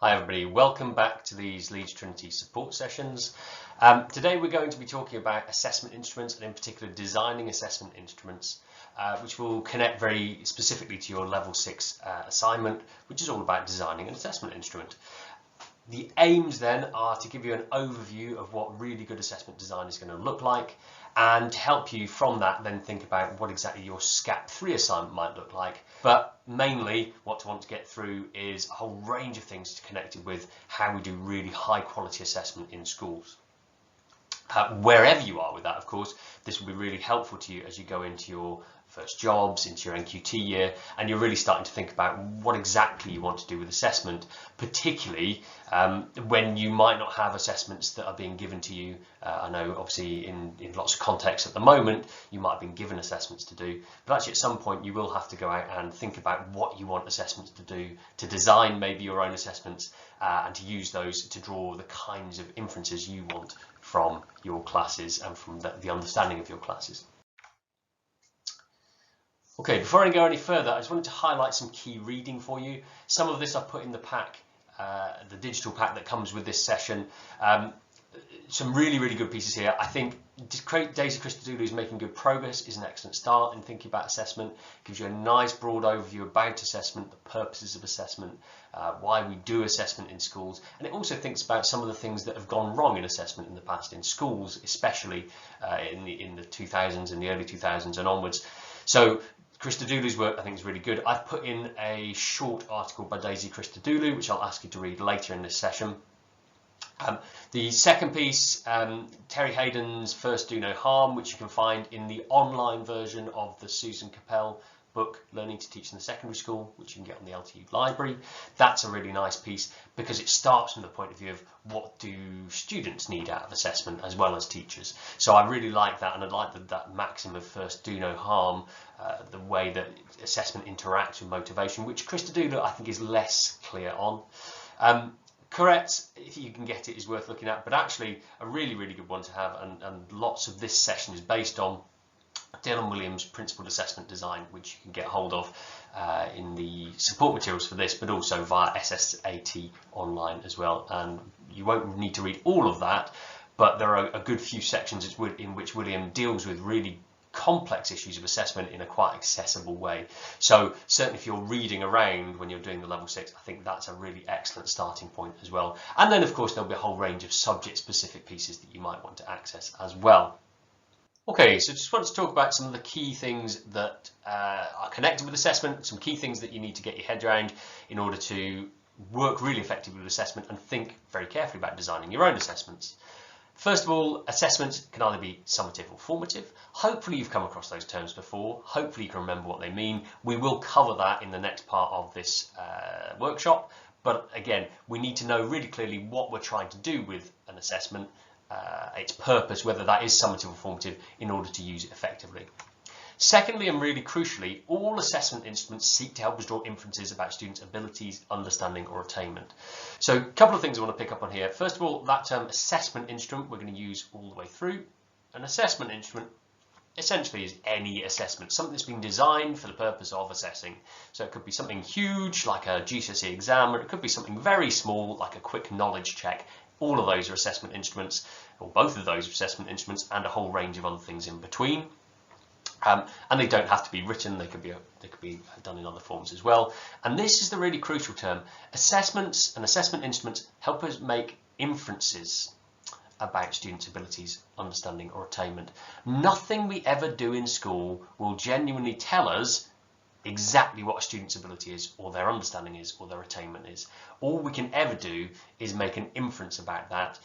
Hi everybody, welcome back to these Leeds Trinity support sessions. Today we're going to be talking about assessment instruments and in particular designing assessment instruments which will connect very specifically to your level 6 assignment, which is all about designing an assessment instrument. The aims then are to give you an overview of what really good assessment design is going to look like and to help you from that then think about what exactly your SCAP 3 assignment might look like. But mainly what I want to get through is a whole range of things connected with how we do really high quality assessment in schools. Wherever you are with that, of course, this will be really helpful to you as you go into your first jobs, into your NQT year, and you're really starting to think about what exactly you want to do with assessment, particularly when you might not have assessments that are being given to you. I know obviously in lots of contexts at the moment you might have been given assessments to do, but actually at some point you will have to go out and think about what you want assessments to do, to design maybe your own assessments and to use those to draw the kinds of inferences you want from your classes and from the understanding of your classes. Okay, before I go any further, I just wanted to highlight some key reading for you. Some of this I've put in the pack, the digital pack that comes with this session. Some really good pieces here. I think Daisy Christodoulou's Making Good Progress is an excellent start in thinking about assessment. It gives you a nice broad overview about assessment, the purposes of assessment, why we do assessment in schools, and it also thinks about some of the things that have gone wrong in assessment in the past in schools, especially in the 2000s and the early 2000s and onwards. So Christodoulou's work I think is really good. I've put in a short article by Daisy Christodoulou, which I'll ask you to read later in this session. The second piece, Terry Hayden's First Do No Harm, which you can find in the online version of the Susan Capel book, Learning to Teach in the Secondary School, which you can get on the LTU library. That's a really nice piece because it starts from the point of view of what do students need out of assessment as well as teachers. So I really like that, and I like that maxim of first do no harm, the way that assessment interacts with motivation, which Christodoulou I think is less clear on. Correct, if you can get it, is worth looking at, but actually a really good one to have, and lots of this session is based on Dylan Williams' Principled Assessment Design, which you can get hold of in the support materials for this, but also via SSAT online as well. And you won't need to read all of that, but there are a good few sections in which William deals with really complex issues of assessment in a quite accessible way. So certainly if you're reading around when you're doing the level 6, I think that's a really excellent starting point as well. And then of course there'll be a whole range of subject specific pieces that you might want to access as well. Okay, so just want to talk about some of the key things that are connected with assessment, some key things that you need to get your head around in order to work really effectively with assessment and think very carefully about designing your own assessments. First of all, assessments can either be summative or formative. Hopefully you've come across those terms before. Hopefully you can remember what they mean. We will cover that in the next part of this workshop. But again, we need to know really clearly what we're trying to do with an assessment, its purpose, whether that is summative or formative, in order to use it effectively. Secondly, and really crucially, all assessment instruments seek to help us draw inferences about students' abilities, understanding or attainment. So a couple of things I want to pick up on here. First of all, that term assessment instrument we're going to use all the way through. An assessment instrument essentially is any assessment, something that's been designed for the purpose of assessing. So it could be something huge like a GCSE exam, or it could be something very small like a quick knowledge check. All of those are assessment instruments, or both of those are assessment instruments, and a whole range of other things in between. And they don't have to be written, they could be done in other forms as well. And this is the really crucial term. Assessments and assessment instruments help us make inferences about students' abilities, understanding or attainment. Nothing we ever do in school will genuinely tell us exactly what a student's ability is, or their understanding is, or their attainment is. All we can ever do is make an inference about that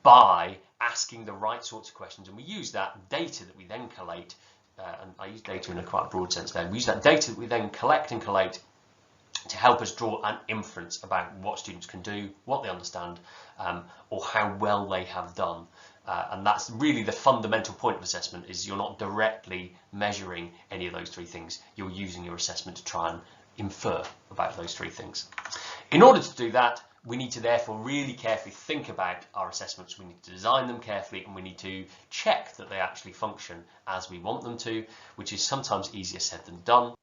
by asking the right sorts of questions, and we use that data that we then collate, and I use data in a quite broad sense there. We use that data that we then collect and collate to help us draw an inference about what students can do, what they understand, or how well they have done. And that's really the fundamental point of assessment, is you're not directly measuring any of those three things. You're using your assessment to try and infer about those three things. In order to do that, we need to therefore really carefully think about our assessments. We need to design them carefully, and we need to check that they actually function as we want them to, which is sometimes easier said than done.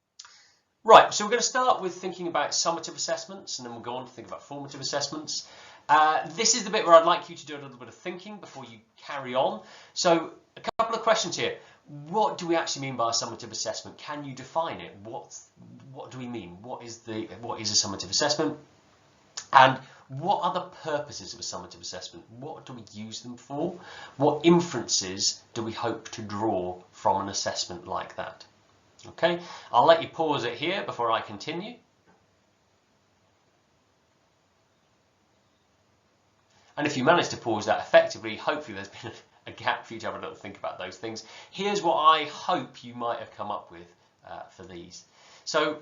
Right, so we're going to start with thinking about summative assessments, and then we'll go on to think about formative assessments. This is the bit where I'd like you to do a little bit of thinking before you carry on. So a couple of questions here. What do we actually mean by a summative assessment? Can you define it? What do we mean? What is a summative assessment? And what are the purposes of a summative assessment? What do we use them for? What inferences do we hope to draw from an assessment like that? Okay, I'll let you pause it here before I continue. And if you manage to pause that effectively, hopefully there's been a gap for you to have a little think about those things. Here's what I hope you might have come up with for these. So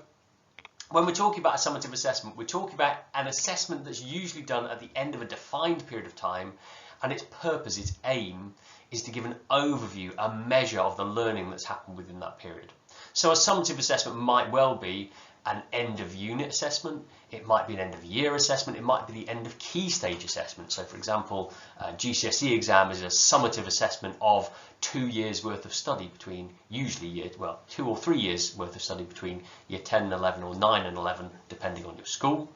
when we're talking about a summative assessment, we're talking about an assessment that's usually done at the end of a defined period of time, and its purpose, its aim, is to give an overview, a measure of the learning that's happened within that period. So a summative assessment might well be an end of unit assessment, it might be an end of year assessment, it might be the end of key stage assessment. So for example, a GCSE exam is a summative assessment of 2 years worth of study between, usually 2 or 3 years worth of study between year 10 and 11 or 9 and 11, depending on your school.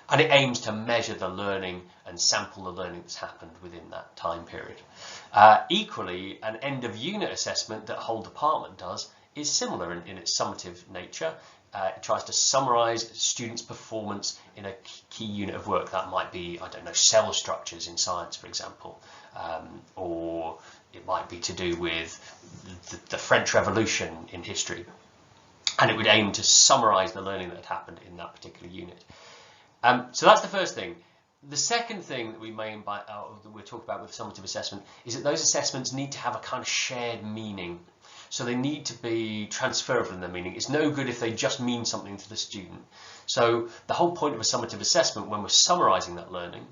And it aims to measure the learning and sample the learning that's happened within that time period. Equally, an end of unit assessment that a whole department does is similar in its summative nature. It tries to summarise students' performance in a key unit of work. That might be, I don't know, cell structures in science, for example, or it might be to do with the French Revolution in history. And it would aim to summarise the learning that had happened in that particular unit. So that's the first thing. The second thing that we're talking about with summative assessment is that those assessments need to have a kind of shared meaning. So they need to be transferable in their meaning. It's no good if they just mean something to the student. So the whole point of a summative assessment, when we're summarising that learning,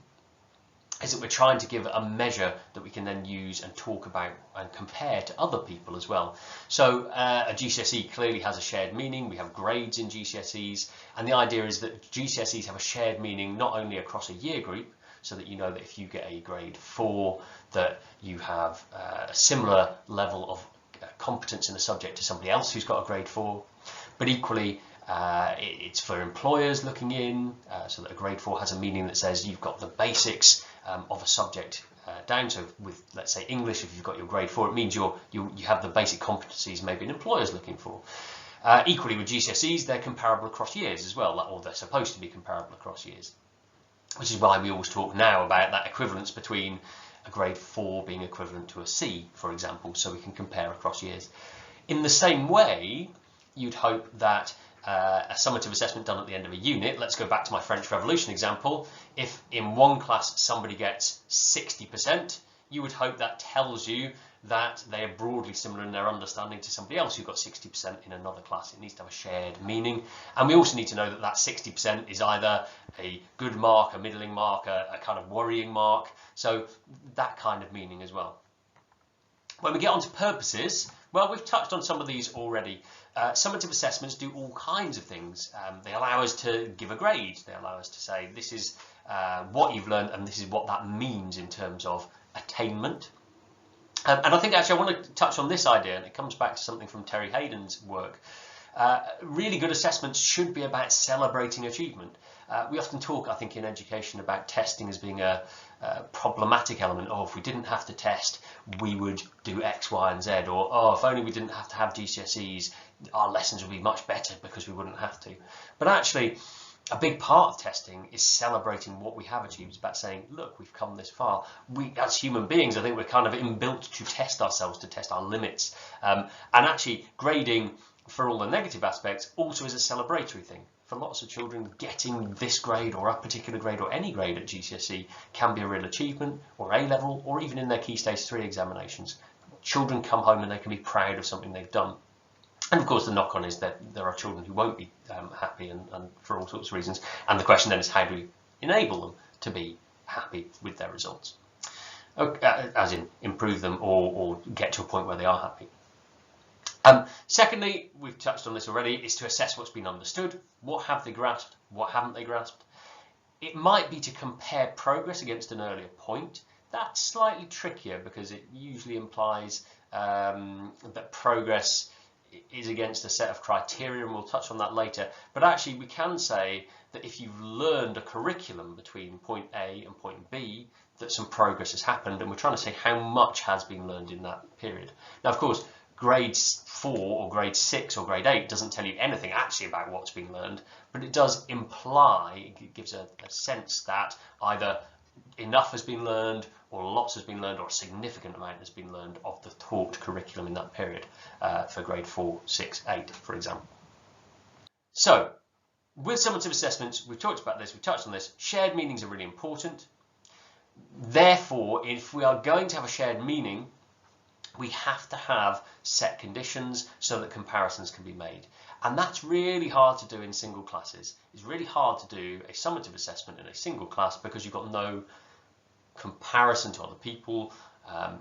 is that we're trying to give a measure that we can then use and talk about and compare to other people as well. So a GCSE clearly has a shared meaning. We have grades in GCSEs, and the idea is that GCSEs have a shared meaning not only across a year group, so that you know that if you get a grade 4, that you have a similar level of competence in a subject to somebody else who's got a grade 4, but equally it's for employers looking in, so that a grade 4 has a meaning that says you've got the basics of a subject down. So with, let's say, English, if you've got your grade 4, it means you have the basic competencies maybe an employer's looking for. Equally with GCSEs, they're comparable across years as well, or they're supposed to be comparable across years, which is why we always talk now about that equivalence between a grade 4 being equivalent to a C, for example, so we can compare across years. In the same way, you'd hope that a summative assessment done at the end of a unit, let's go back to my French Revolution example, if in one class somebody gets 60%, you would hope that tells you that they are broadly similar in their understanding to somebody else who got 60% in another class. It needs to have a shared meaning, and we also need to know that that 60% is either a good mark, a middling mark, a kind of worrying mark, so that kind of meaning as well. When we get on to purposes, well, we've touched on some of these already. Summative assessments do all kinds of things. They allow us to give a grade. They allow us to say this is what you've learned and this is what that means in terms of attainment. And I think actually I want to touch on this idea, and it comes back to something from Terry Hayden's work. Really good assessments should be about celebrating achievement. We often talk, I think, in education about testing as being a problematic element. Oh, if we didn't have to test, we would do X, Y, and Z. Or, oh, if only we didn't have to have GCSEs, our lessons would be much better because we wouldn't have to. But actually, a big part of testing is celebrating what we have achieved. It's about saying, look, we've come this far. We, as human beings, I think we're kind of inbuilt to test ourselves, to test our limits. And actually, grading, for all the negative aspects, also is a celebratory thing. For lots of children, getting this grade or a particular grade or any grade at GCSE can be a real achievement, or A-level, or even in their Key Stage 3 examinations. Children come home and they can be proud of something they've done. And of course the knock-on is that there are children who won't be happy and for all sorts of reasons. And the question then is, how do we enable them to be happy with their results? As in improve them or get to a point where they are happy. Secondly, we've touched on this already, is to assess what's been understood. What have they grasped? What haven't they grasped? It might be to compare progress against an earlier point. That's slightly trickier because it usually implies that progress is against a set of criteria, and we'll touch on that later. But actually, we can say that if you've learned a curriculum between point A and point B, that some progress has happened, and we're trying to say how much has been learned in that period. Now, of course, grade 4 or grade 6 or grade 8 doesn't tell you anything actually about what's been learned, but it does imply, it gives a sense that either enough has been learned, or lots has been learned, or a significant amount has been learned of the taught curriculum in that period for grade 4, 6, 8, for example. So, with summative assessments, we've talked about this, we've touched on this, shared meanings are really important. Therefore, if we are going to have a shared meaning, we have to have set conditions so that comparisons can be made. And that's really hard to do in single classes. It's really hard to do a summative assessment in a single class because you've got no comparison to other people,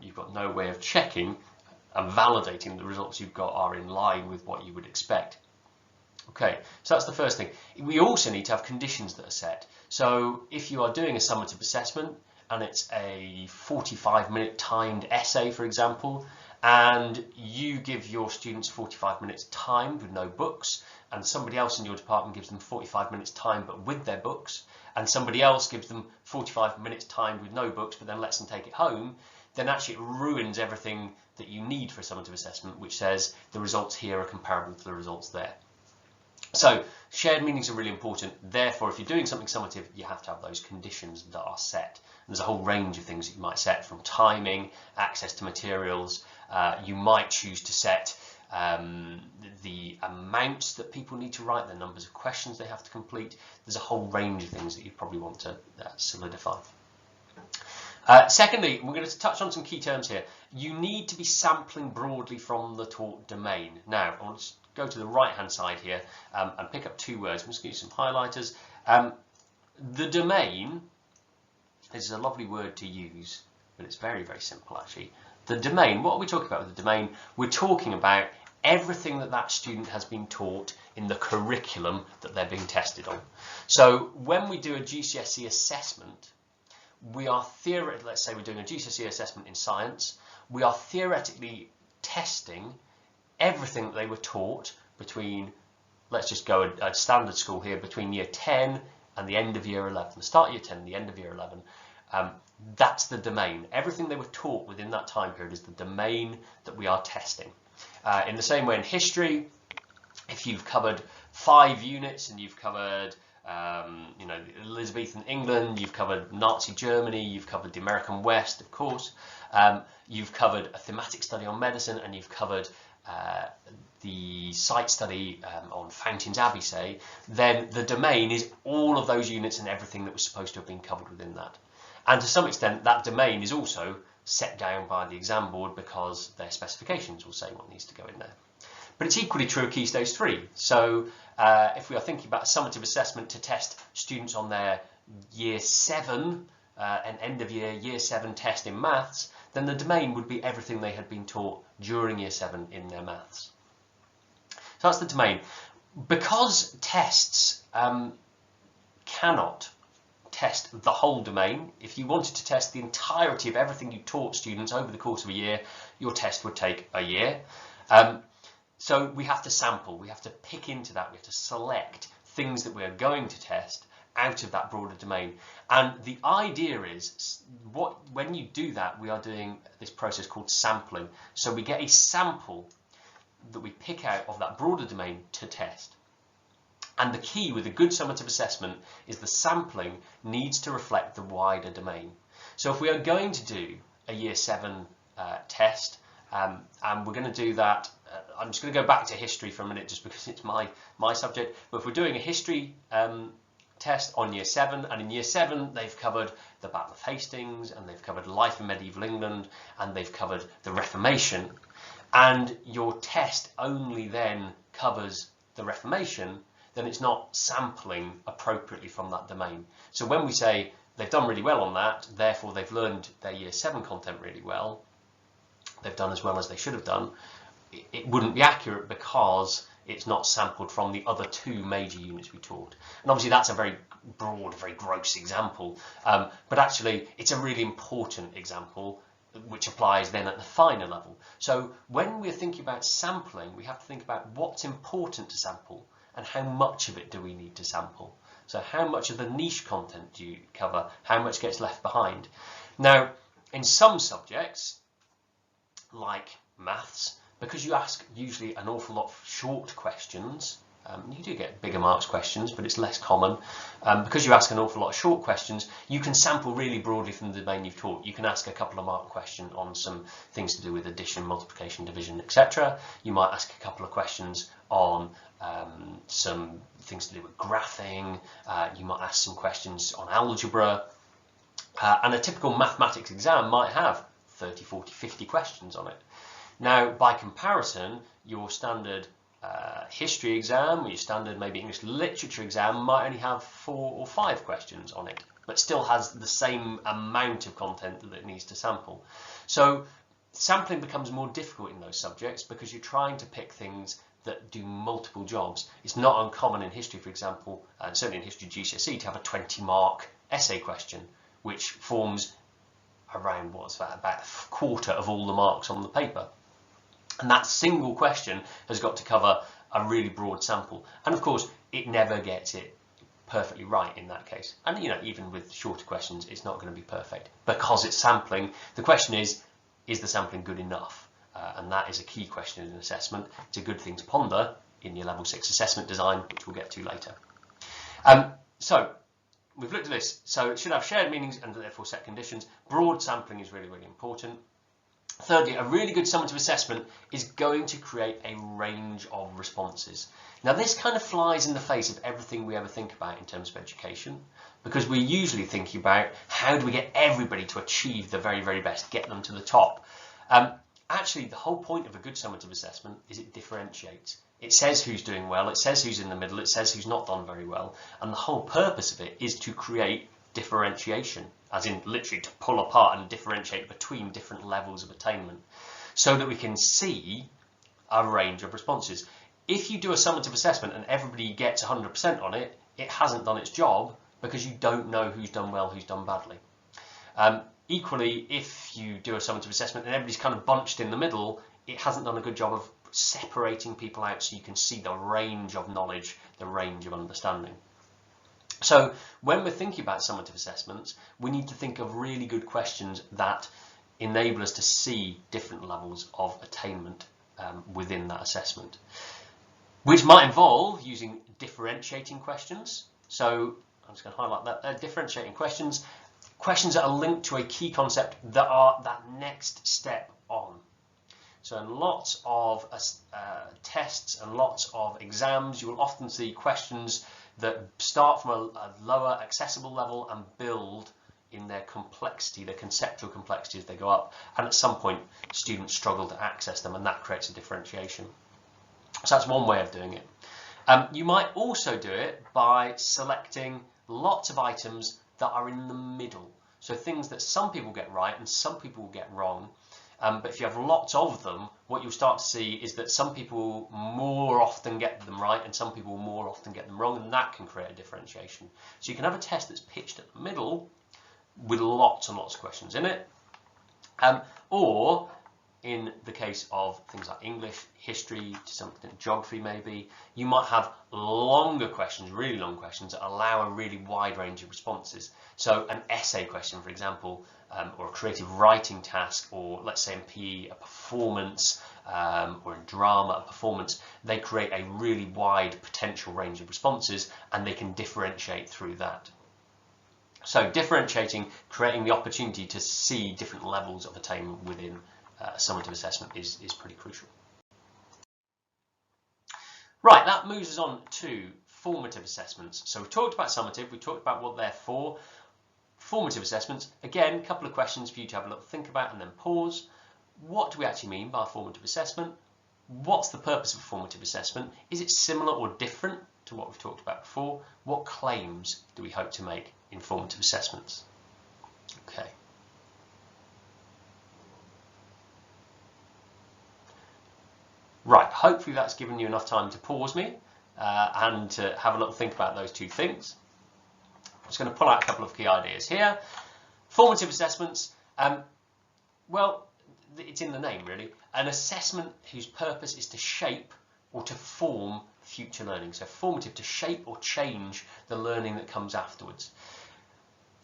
you've got no way of checking and validating the results you've got are in line with what you would expect. Okay, so that's the first thing. We also need to have conditions that are set. So if you are doing a summative assessment and it's a 45-minute timed essay, for example, and you give your students 45 minutes timed with no books, and somebody else in your department gives them 45 minutes timed but with their books, and somebody else gives them 45 minutes timed with no books but then lets them take it home, then actually it ruins everything that you need for a summative assessment, which says the results here are comparable to the results there. So shared meanings are really important. Therefore, if you're doing something summative, you have to have those conditions that are set. And there's a whole range of things that you might set, from timing, access to materials. You might choose to set the amounts that people need to write, the numbers of questions they have to complete. There's a whole range of things that you probably want to solidify. Secondly, we're going to touch on some key terms here. You need to be sampling broadly from the taught domain. Now, I want to go to the right-hand side here and pick up two words. I'm just going to use some highlighters. The domain, this is a lovely word to use, but it's very, very simple actually. The domain, what are we talking about with the domain? We're talking about everything that that student has been taught in the curriculum that they're being tested on. So when we do a GCSE assessment, we are theoretically, let's say we're doing a GCSE assessment in science, we are theoretically testing everything that they were taught between, let's just go a standard school here, between year 10 and the end of year 11, the start of year 10 and the end of year 11. That's the domain. Everything they were taught within that time period is the domain that we are testing. In the same way in history, if you've covered 5 units and you've covered you know, Elizabethan England, you've covered Nazi Germany, you've covered the American West, of course, you've covered a thematic study on medicine, and you've covered the site study on Fountains Abbey, say, then the domain is all of those units and everything that was supposed to have been covered within that. And to some extent, that domain is also set down by the exam board because their specifications will say what needs to go in there. But it's equally true of Key Stage 3. So if we are thinking about a summative assessment to test students on their Year 7, an end of year 7 test in maths, then the domain would be everything they had been taught during Year 7 in their maths. So that's the domain. Because tests cannot test the whole domain, if you wanted to test the entirety of everything you taught students over the course of a year, your test would take a year. So we have to sample, we have to pick into that, we have to select things that we are going to test out of that broader domain. And the idea is, when you do that, we are doing this process called sampling. So we get a sample that we pick out of that broader domain to test. And the key with a good summative assessment is the sampling needs to reflect the wider domain. So if we are going to do a Year 7 test, and we're going to do that, I'm just going to go back to history for a minute just because it's my subject, but if we're doing a history test on Year 7, and in Year 7 they've covered the Battle of Hastings, and they've covered life in medieval England, and they've covered the Reformation, and your test only then covers the Reformation, then it's not sampling appropriately from that domain. So when we say they've done really well on that, therefore they've learned their Year 7 content really well, they've done as well as they should have done, it wouldn't be accurate because it's not sampled from the other 2 major units we taught. And obviously that's a very broad, very gross example, but actually it's a really important example which applies then at the finer level. So when we're thinking about sampling, we have to think about what's important to sample and how much of it do we need to sample. So how much of the niche content do you cover? How much gets left behind? Now, in some subjects, like maths, because you ask usually an awful lot of short questions, you do get bigger marks questions, but it's less common. Because you ask an awful lot of short questions, you can sample really broadly from the domain you've taught. You can ask a couple of mark questions on some things to do with addition, multiplication, division, etc. You might ask a couple of questions on some things to do with graphing. You might ask some questions on algebra. And a typical mathematics exam might have 30, 40, 50 questions on it. Now, by comparison, your standard history exam or your standard maybe English literature exam might only have 4 or 5 questions on it, but still has the same amount of content that it needs to sample. So sampling becomes more difficult in those subjects because you're trying to pick things that do multiple jobs. It's not uncommon in history, for example, and certainly in history GCSE, to have a 20-mark essay question, which forms around what's that, about a quarter of all the marks on the paper. And that single question has got to cover a really broad sample. And of course, it never gets it perfectly right in that case. And even with shorter questions, it's not going to be perfect because it's sampling. The question is the sampling good enough? And that is a key question in an assessment. It's a good thing to ponder in your level 6 assessment design, which we'll get to later. So we've looked at this. So it should have shared meanings and therefore set conditions. Broad sampling is really, really important. Thirdly, a really good summative assessment is going to create a range of responses. Now, this kind of flies in the face of everything we ever think about in terms of education, because we're usually thinking about how do we get everybody to achieve the very, very best, get them to the top. Actually, the whole point of a good summative assessment is it differentiates. It says who's doing well, it says who's in the middle, it says who's not done very well, and the whole purpose of it is to create differentiation, as in literally to pull apart and differentiate between different levels of attainment, so that we can see a range of responses. If you do a summative assessment and everybody gets 100% on it, it hasn't done its job because you don't know who's done well, who's done badly. Equally, if you do a summative assessment and everybody's kind of bunched in the middle, it hasn't done a good job of separating people out so you can see the range of knowledge, the range of understanding. So when we're thinking about summative assessments, we need to think of really good questions that enable us to see different levels of attainment within that assessment, which might involve using differentiating questions. So I'm just going to highlight that differentiating questions that are linked to a key concept that are that next step on. So in lots of tests and lots of exams, you will often see questions that start from a lower accessible level and build in their complexity, their conceptual complexity as they go up. And at some point, students struggle to access them, and that creates a differentiation. So that's one way of doing it. You might also do it by selecting lots of items that are in the middle. So things that some people get right and some people will get wrong. But if you have lots of them, what you'll start to see is that some people more often get them right and some people more often get them wrong, and that can create a differentiation. So you can have a test that's pitched at the middle with lots and lots of questions in it, or in the case of things like English, history, to some extent geography maybe, you might have longer questions, really long questions that allow a really wide range of responses. So an essay question, for example, or a creative writing task, or let's say in PE a performance, or in drama a performance, they create a really wide potential range of responses and they can differentiate through that. So differentiating, creating the opportunity to see different levels of attainment within a summative assessment is pretty crucial. Right, that moves us on to formative assessments. So we've talked about summative, we've talked about what they're for. Formative assessments, again, a couple of questions for you to have a little think about and then pause. What do we actually mean by a formative assessment? What's the purpose of a formative assessment? Is it similar or different to what we've talked about before? What claims do we hope to make in formative assessments? Okay. Right, hopefully that's given you enough time to pause me and to have a little think about those two things. I'm just going to pull out a couple of key ideas here. Formative assessments, Well, it's in the name really. An assessment whose purpose is to shape or to form future learning. So formative, to shape or change the learning that comes afterwards.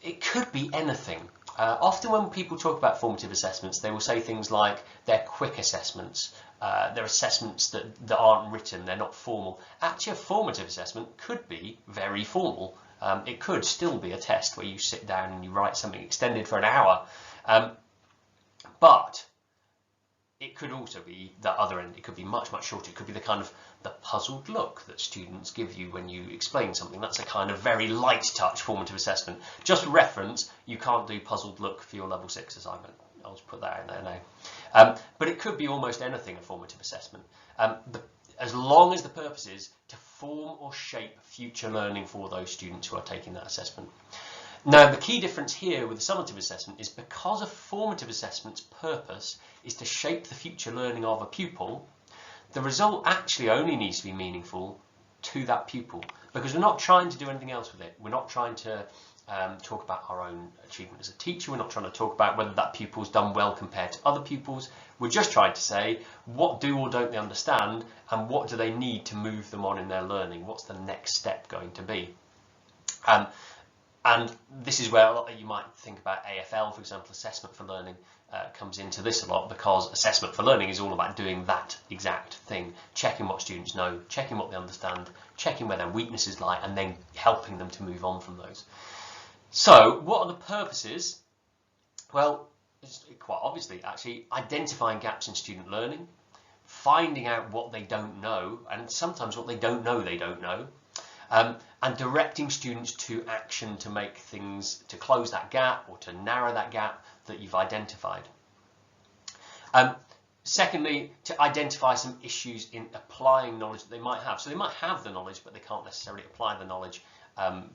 It could be anything. Often when people talk about formative assessments, they will say things like they're quick assessments, they're assessments that aren't written, they're not formal. Actually, a formative assessment could be very formal. It could still be a test where you sit down and you write something extended for an hour. But it could also be the other end. It could be much, much shorter. It could be the kind of the puzzled look that students give you when you explain something. That's a kind of very light touch formative assessment. Just for reference, you can't do puzzled look for your level 6 assignment. I'll just put that in there now. But it could be almost anything, a formative assessment. As long as the purpose is to form or shape future learning for those students who are taking that assessment. Now, the key difference here with the summative assessment is because a formative assessment's purpose is to shape the future learning of a pupil, the result actually only needs to be meaningful to that pupil, because we're not trying to do anything else with it. We're not trying to talk about our own achievement as a teacher. We're not trying to talk about whether that pupil's done well compared to other pupils. We're just trying to say what do or don't they understand and what do they need to move them on in their learning. What's the next step going to be? And this is where you might think about AFL, for example, assessment for learning comes into this a lot, because assessment for learning is all about doing that exact thing, checking what students know, checking what they understand, checking where their weaknesses lie, and then helping them to move on from those. So what are the purposes? Well, quite obviously, actually, identifying gaps in student learning, finding out what they don't know, and sometimes what they don't know, and directing students to action to make things, to close that gap or to narrow that gap that you've identified. Secondly, to identify some issues in applying knowledge that they might have. So they might have the knowledge, but they can't necessarily apply the knowledge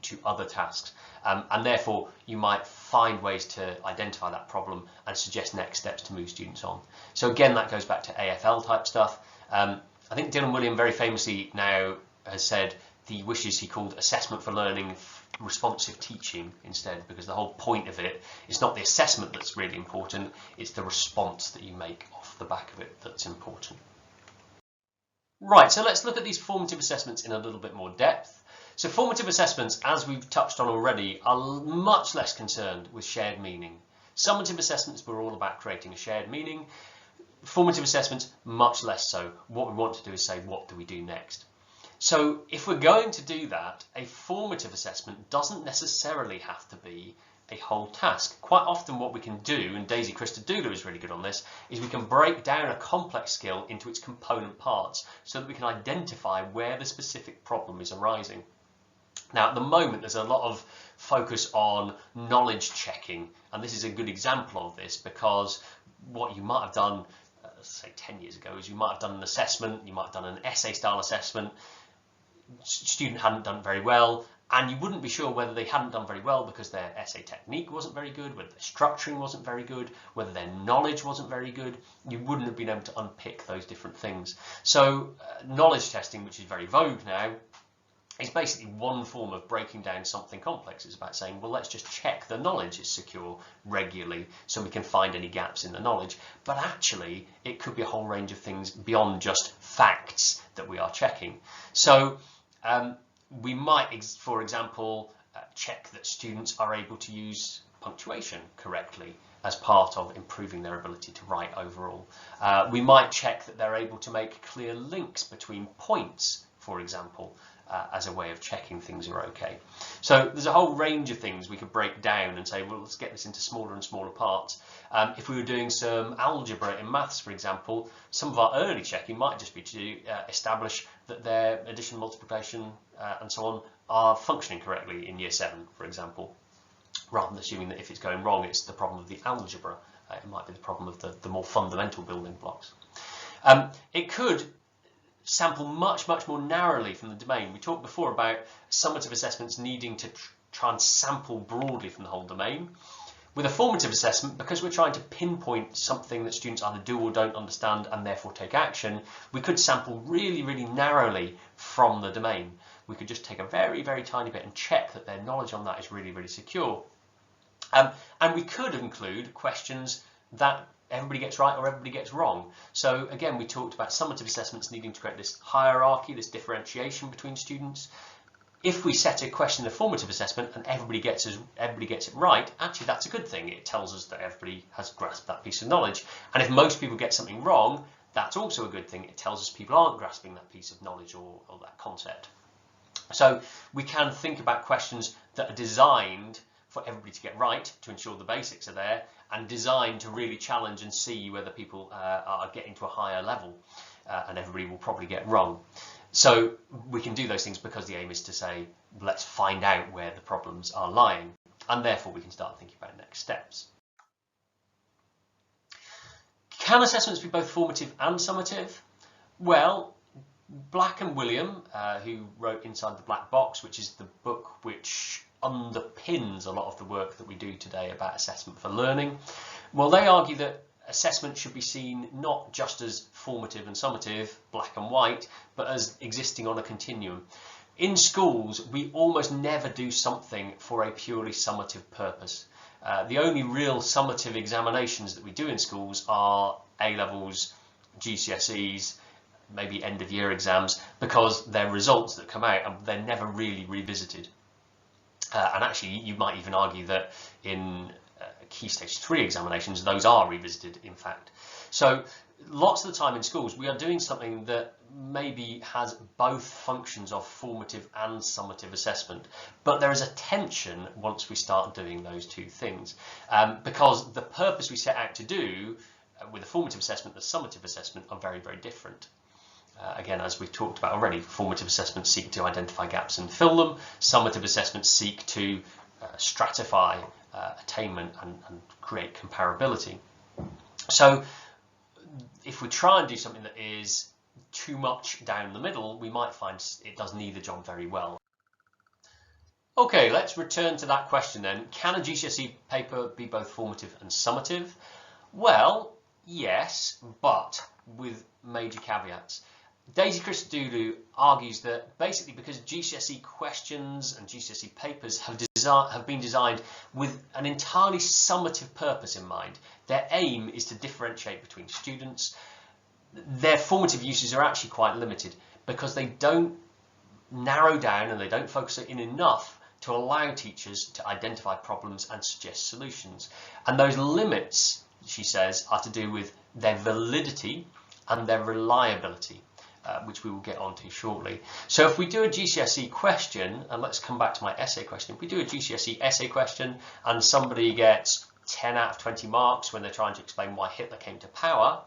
to other tasks. And therefore, you might find ways to identify that problem and suggest next steps to move students on. So again, that goes back to AFL type stuff. I think Dylan William very famously now has said he wishes he called assessment for learning responsive teaching instead, because the whole point of it is not the assessment that's really important, it's the response that you make off the back of it that's important. Right, so let's look at these formative assessments in a little bit more depth. So formative assessments, as we've touched on already, are much less concerned with shared meaning. Summative assessments were all about creating a shared meaning. Formative assessments, much less so. What we want to do is say, what do we do next? So if we're going to do that, a formative assessment doesn't necessarily have to be a whole task. Quite often what we can do, and Daisy Christodoulou is really good on this, is we can break down a complex skill into its component parts so that we can identify where the specific problem is arising. Now, at the moment, there's a lot of focus on knowledge checking, and this is a good example of this, because what you might have done, say 10 years ago, is you might have done an assessment, you might have done an essay style assessment, student hadn't done very well, and you wouldn't be sure whether they hadn't done very well because their essay technique wasn't very good, whether their structuring wasn't very good, whether their knowledge wasn't very good. You wouldn't have been able to unpick those different things. So knowledge testing, which is very vogue now, is basically one form of breaking down something complex. It's about saying, well, let's just check the knowledge is secure regularly so we can find any gaps in the knowledge. But actually, it could be a whole range of things beyond just facts that we are checking. So we might, for example, check that students are able to use punctuation correctly as part of improving their ability to write overall. We might check that they're able to make clear links between points, for example, as a way of checking things are okay. So there's a whole range of things we could break down and say, well, let's get this into smaller and smaller parts. If we were doing some algebra in maths, for example, some of our early checking might just be to establish that their addition, multiplication, and so on are functioning correctly in year 7, for example, rather than assuming that if it's going wrong, it's the problem of the algebra. It might be the problem of the more fundamental building blocks. It could sample much more narrowly from the domain. We talked before about summative assessments needing to try and sample broadly from the whole domain. With a formative assessment, because we're trying to pinpoint something that students either do or don't understand and therefore take action, we could sample really narrowly from the domain. We could just take a very tiny bit and check that their knowledge on that is really secure. And we could include questions that everybody gets right or everybody gets wrong. So again, we talked about summative assessments needing to create this hierarchy, this differentiation between students. If we set a question in a formative assessment and everybody gets it right, actually that's a good thing. It tells us that everybody has grasped that piece of knowledge. And if most people get something wrong, that's also a good thing. It tells us people aren't grasping that piece of knowledge or that concept. So we can think about questions that are designed for everybody to get right, to ensure the basics are there, and designed to really challenge and see whether people are getting to a higher level, and everybody will probably get wrong. So we can do those things because the aim is to say, let's find out where the problems are lying, and therefore we can start thinking about next steps. Can assessments be both formative and summative? Well, Black and William, who wrote Inside the Black Box, which is the book which underpins a lot of the work that we do today about assessment for learning, well, they argue that assessment should be seen not just as formative and summative, black and white, but as existing on a continuum. In schools, we almost never do something for a purely summative purpose. The only real summative examinations that we do in schools are A-levels, GCSEs, maybe end of year exams, because they're results that come out and they're never really revisited. And actually, you might even argue that in Key Stage 3 examinations, those are revisited, in fact. So lots of the time in schools, we are doing something that maybe has both functions of formative and summative assessment, but there is a tension once we start doing those two things, because the purpose we set out to do with a formative assessment and a summative assessment are very, very different. Again, as we've talked about already, formative assessments seek to identify gaps and fill them. Summative assessments seek to stratify attainment and create comparability. So if we try and do something that is too much down the middle, we might find it does neither job very well. Okay, let's return to that question then. Can a GCSE paper be both formative and summative? Well, yes, but with major caveats. Daisy Christodoulou argues that basically because GCSE questions and GCSE papers have been designed with an entirely summative purpose in mind, their aim is to differentiate between students, their formative uses are actually quite limited because they don't narrow down and they don't focus in enough to allow teachers to identify problems and suggest solutions. And those limits, she says, are to do with their validity and their reliability. Which we will get onto shortly. So if we do a GCSE question, and let's come back to my essay question, if we do a GCSE essay question and somebody gets 10 out of 20 marks when they're trying to explain why Hitler came to power,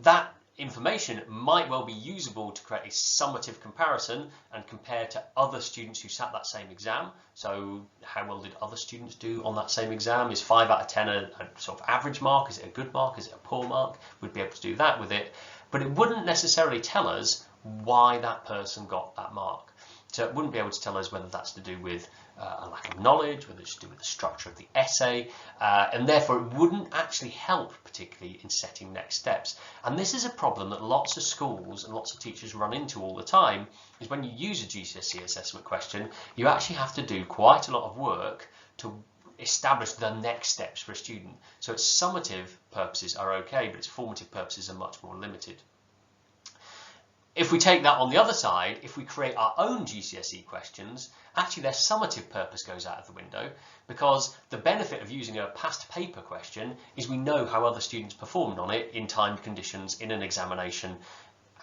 that information might well be usable to create a summative comparison and compare to other students who sat that same exam. So how well did other students do on that same exam? Is 5 out of 10 a sort of average mark? Is it a good mark? Is it a poor mark? We'd be able to do that with it. But it wouldn't necessarily tell us why that person got that mark. So it wouldn't be able to tell us whether that's to do with a lack of knowledge, whether it's to do with the structure of the essay, and therefore it wouldn't actually help particularly in setting next steps. And this is a problem that lots of schools and lots of teachers run into all the time, is when you use a GCSE assessment question, you actually have to do quite a lot of work to establish the next steps for a student. So its summative purposes are okay, but its formative purposes are much more limited. If we take that on the other side, if we create our own GCSE questions, actually their summative purpose goes out of the window, because the benefit of using a past paper question is we know how other students performed on it in timed conditions in an examination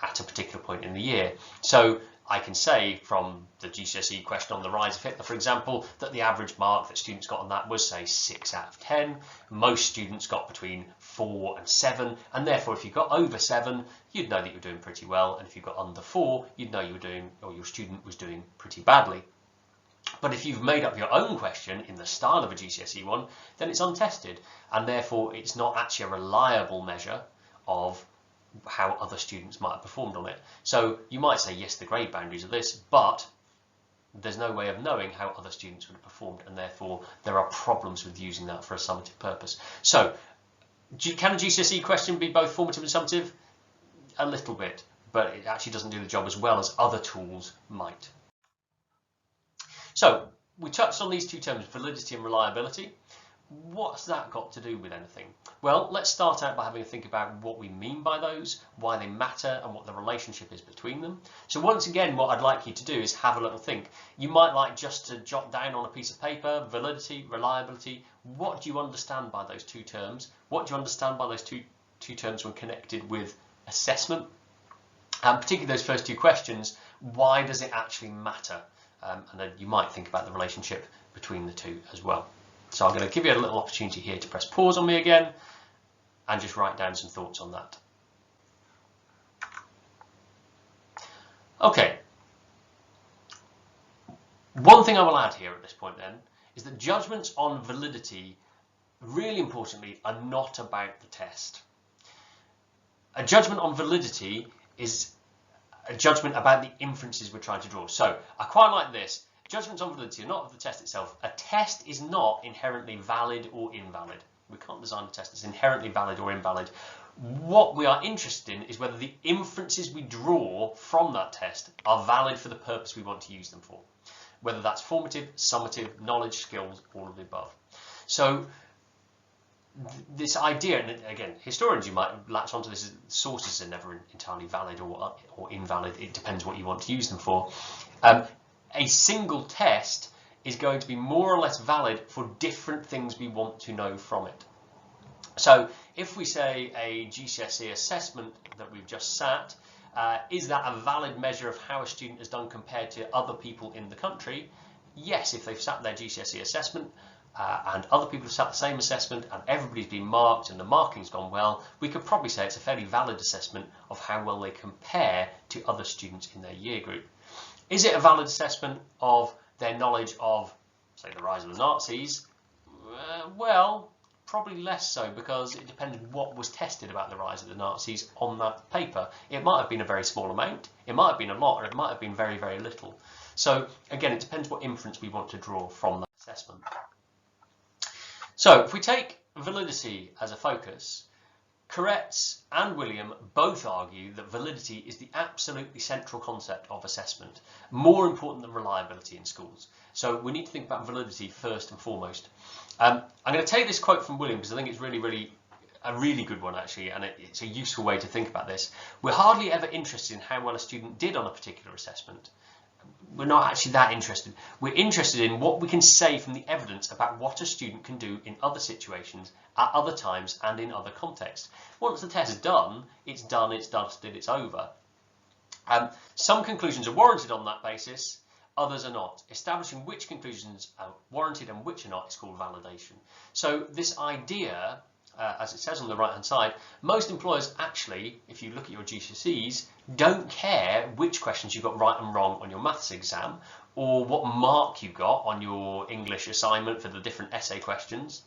at a particular point in the year. So I can say from the GCSE question on the rise of Hitler, for example, that the average mark that students got on that was, say, 6 out of 10. Most students got between 4 and 7, and therefore if you got over 7, you'd know that you're doing pretty well, and if you got under 4, you'd know you were doing, or your student was doing pretty badly. But if you've made up your own question in the style of a GCSE one, then it's untested, and therefore it's not actually a reliable measure of how other students might have performed on it. So you might say, yes, the grade boundaries are this, but there's no way of knowing how other students would have performed, and therefore there are problems with using that for a summative purpose. So can a GCSE question be both formative and summative? A little bit, but it actually doesn't do the job as well as other tools might. So we touched on these two terms, validity and reliability. What's that got to do with anything? Well, let's start out by having a think about what we mean by those, why they matter, and what the relationship is between them. So once again, what I'd like you to do is have a little think. You might like just to jot down on a piece of paper, validity, reliability. What do you understand by those two terms? What do you understand by those two terms when connected with assessment? And particularly those first two questions, why does it actually matter? And then you might think about the relationship between the two as well. So I'm going to give you a little opportunity here to press pause on me again and just write down some thoughts on that. Okay. One thing I will add here at this point then is that judgments on validity, really importantly, are not about the test. A judgment on validity is a judgment about the inferences we're trying to draw. So I quite like this. Judgments on validity are not of the test itself. A test is not inherently valid or invalid. We can't design a test that's inherently valid or invalid. What we are interested in is whether the inferences we draw from that test are valid for the purpose we want to use them for. Whether that's formative, summative, knowledge, skills, all of the above. So this idea, and again, historians, you might latch onto this, sources are never entirely valid or invalid. It depends what you want to use them for. A single test is going to be more or less valid for different things we want to know from it. So if we say a GCSE assessment that we've just sat, is that a valid measure of how a student has done compared to other people in the country? Yes, if they've sat their GCSE assessment and other people have sat the same assessment and everybody's been marked and the marking's gone well, we could probably say it's a fairly valid assessment of how well they compare to other students in their year group. Is it a valid assessment of their knowledge of, say, the rise of the Nazis? Well, probably less so, because it depends what was tested about the rise of the Nazis on that paper. It might have been a very small amount, it might have been a lot, or it might have been very, very little. So again, it depends what inference we want to draw from that assessment. So if we take validity as a focus, Koretz and William both argue that validity is the absolutely central concept of assessment, more important than reliability in schools. So we need to think about validity first and foremost. I'm going to take this quote from William because I think it's a really good one actually, and it's a useful way to think about this. We're hardly ever interested in how well a student did on a particular assessment. We're not actually that interested. We're interested in what we can say from the evidence about what a student can do in other situations, at other times, and in other contexts. Once the test is done, it's dusted, it's over. Some conclusions are warranted on that basis, others are not. Establishing which conclusions are warranted and which are not is called validation. So this idea, as it says on the right hand side, most employers actually, if you look at your GCSEs, don't care which questions you got right and wrong on your maths exam or what mark you got on your English assignment for the different essay questions.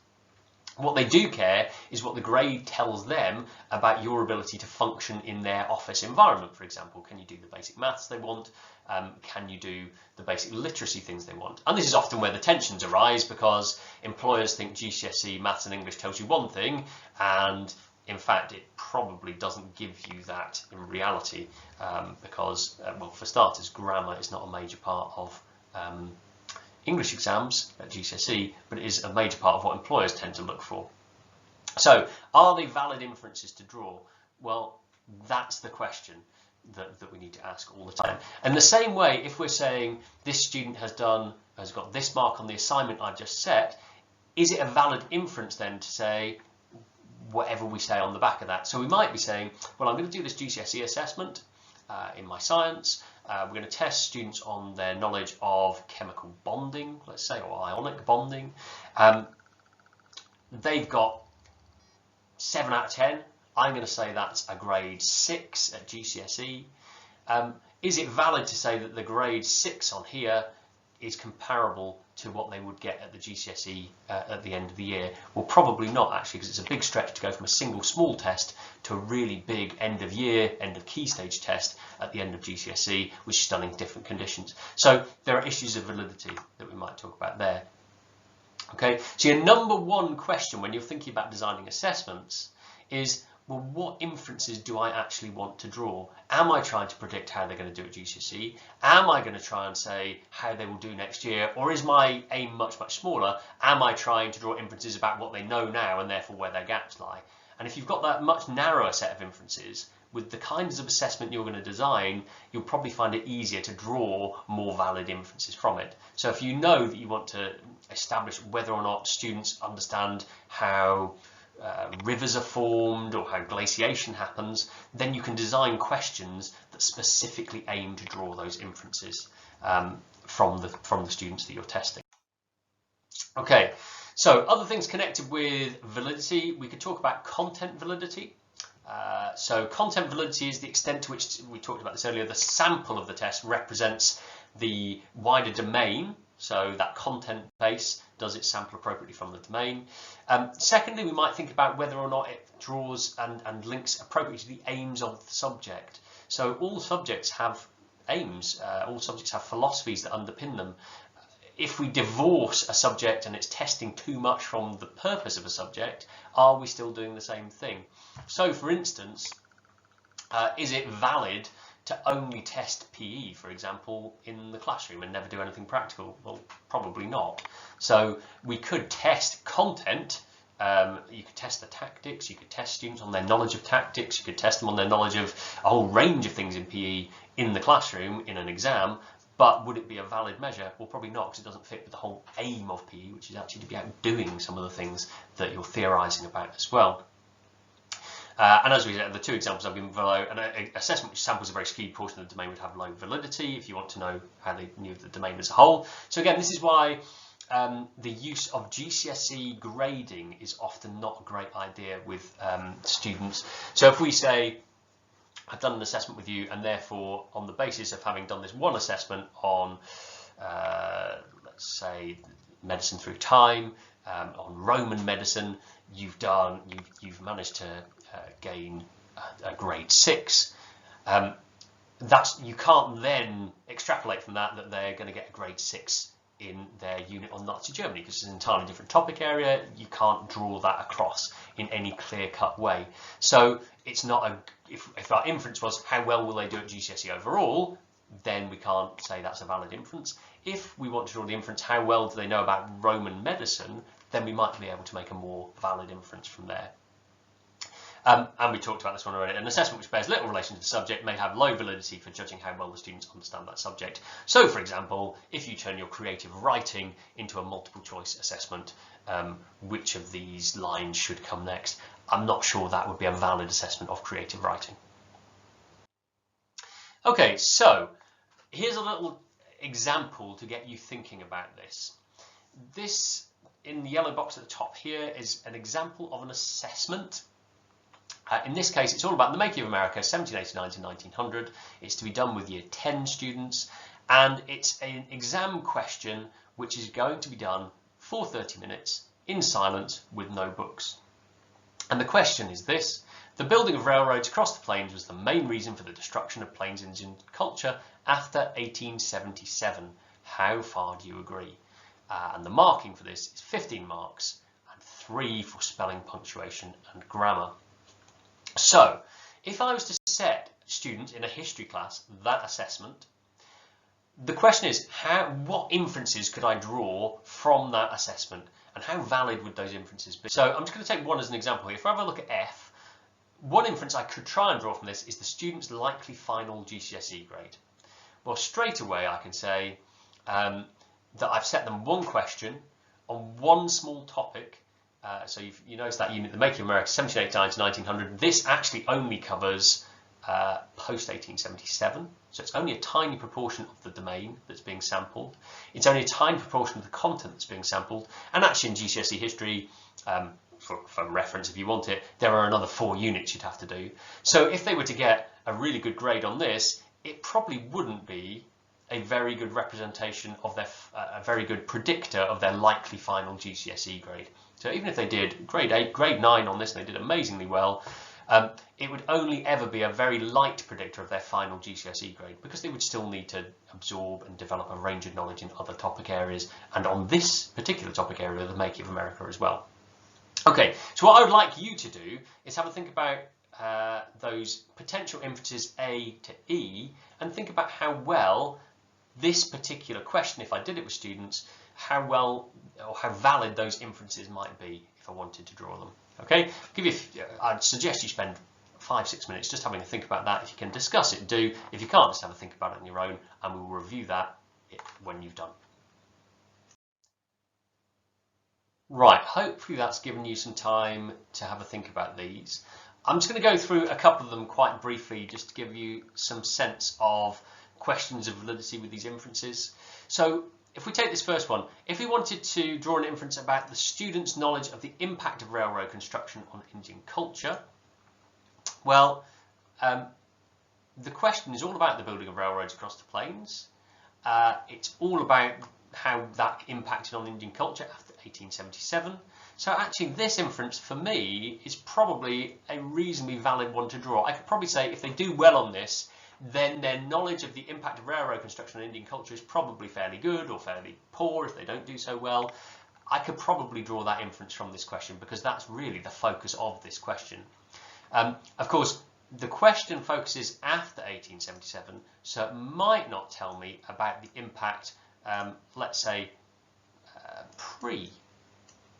What they do care is what the grade tells them about your ability to function in their office environment, for example. Can you do the basic maths they want? Can you do the basic literacy things they want? And this is often where the tensions arise, because employers think GCSE maths and English tells you one thing, and in fact it probably doesn't give you that in reality, because, well, for starters, grammar is not a major part of English exams at GCSE, but it is a major part of what employers tend to look for. So, are they valid inferences to draw? Well, that's the question that we need to ask all the time. And the same way, if we're saying this student has got this mark on the assignment I've just set, is it a valid inference then to say whatever we say on the back of that? So we might be saying, well, I'm going to do this GCSE assessment in my science. We're going to test students on their knowledge of chemical bonding, let's say, or ionic bonding. They've got 7 out of 10. I'm going to say that's a grade 6 at GCSE. Is it valid to say that the grade 6 on here is comparable to what they would get at the GCSE at the end of the year? Well, probably not actually, because it's a big stretch to go from a single small test to a really big end of year, end of key stage test at the end of GCSE, which is done in different conditions. So there are issues of validity that we might talk about there. Okay, so your number one question when you're thinking about designing assessments is, well, what inferences do I actually want to draw? Am I trying to predict how they're going to do at GCSE? Am I going to try and say how they will do next year? Or is my aim much, much smaller? Am I trying to draw inferences about what they know now and therefore where their gaps lie? And if you've got that much narrower set of inferences, with the kinds of assessment you're going to design, you'll probably find it easier to draw more valid inferences from it. So if you know that you want to establish whether or not students understand how rivers are formed or how glaciation happens, then you can design questions that specifically aim to draw those inferences from the students that you're testing. Okay, so other things connected with validity, we could talk about content validity. So content validity is the extent to which, we talked about this earlier, the sample of the test represents the wider domain. So that content base, does it sample appropriately from the domain? Secondly, we might think about whether or not it draws and links appropriately to the aims of the subject. So all subjects have aims, all subjects have philosophies that underpin them. If we divorce a subject and it's testing too much from the purpose of a subject, are we still doing the same thing? So for instance, is it valid to only test PE, for example, in the classroom and never do anything practical? Well, probably not. So we could test content, you could test the tactics, you could test students on their knowledge of tactics, you could test them on their knowledge of a whole range of things in PE in the classroom, in an exam, but would it be a valid measure? Well, probably not, because it doesn't fit with the whole aim of PE, which is actually to be out doing some of the things that you're theorising about as well. And as we said, the two examples I've given below, an assessment which samples a very skewed portion of the domain would have low validity if you want to know how they knew the domain as a whole. So again, this is why the use of GCSE grading is often not a great idea with students. So if we say, I've done an assessment with you, and therefore on the basis of having done this one assessment on, let's say, medicine through time, on Roman medicine, you've managed to gain a grade 6. You can't then extrapolate from that they're going to get a grade 6 in their unit on Nazi Germany, because it's an entirely different topic area. You can't draw that across in any clear-cut way. So it's not if our inference was how well will they do at GCSE overall, then we can't say that's a valid inference. If we want to draw the inference how well do they know about Roman medicine, then we might be able to make a more valid inference from there. And we talked about this one already. An assessment which bears little relation to the subject may have low validity for judging how well the students understand that subject. So, for example, if you turn your creative writing into a multiple choice assessment, which of these lines should come next? I'm not sure that would be a valid assessment of creative writing. Okay, so here's a little example to get you thinking about this. This, in the yellow box at the top here, is an example of an assessment. In this case, it's all about the making of America, 1789 to 1900. It's to be done with year 10 students, and it's an exam question which is going to be done for 30 minutes in silence with no books. And the question is this: the building of railroads across the plains was the main reason for the destruction of Plains Indian culture after 1877. How far do you agree? And the marking for this is 15 marks and 3 for spelling, punctuation and grammar. So, if I was to set students in a history class that assessment, the question is, what inferences could I draw from that assessment, and how valid would those inferences be? So I'm just going to take one as an example here. If I have a look at F, one inference I could try and draw from this is the student's likely final GCSE grade. Well, straight away I can say that I've set them one question on one small topic. So you notice that unit, the Making of America, 1789 to 1900, this actually only covers post-1877. So it's only a tiny proportion of the domain that's being sampled. It's only a tiny proportion of the content that's being sampled. And actually in GCSE history, for reference if you want it, there are another 4 units you'd have to do. So if they were to get a really good grade on this, it probably wouldn't be a very good representation of their, a very good predictor of their likely final GCSE grade. So even if they did grade 8, grade 9 on this, and they did amazingly well, it would only ever be a very light predictor of their final GCSE grade, because they would still need to absorb and develop a range of knowledge in other topic areas, and on this particular topic area, the Making of America as well. Okay, so what I would like you to do is have a think about those potential inferences A to E and think about how well this particular question, if I did it with students, how well or how valid those inferences might be if I wanted to draw them. Okay, I'd suggest you spend 5-6 minutes just having a think about that. If you can discuss it, do. If you can't, just have a think about it on your own, and we will review that when you've done. Right, hopefully that's given you some time to have a think about these. I'm just going to go through a couple of them quite briefly just to give you some sense of questions of validity with these inferences. So if we take this first one, if we wanted to draw an inference about the student's knowledge of the impact of railroad construction on Indian culture, well, the question is all about the building of railroads across the plains. It's all about how that impacted on Indian culture after 1877. So actually this inference for me is probably a reasonably valid one to draw. I could probably say if they do well on this, then their knowledge of the impact of railroad construction on Indian culture is probably fairly good or fairly poor if they don't do so well. I could probably draw that inference from this question because that's really the focus of this question. Of course, the question focuses after 1877, so it might not tell me about the impact, let's say, pre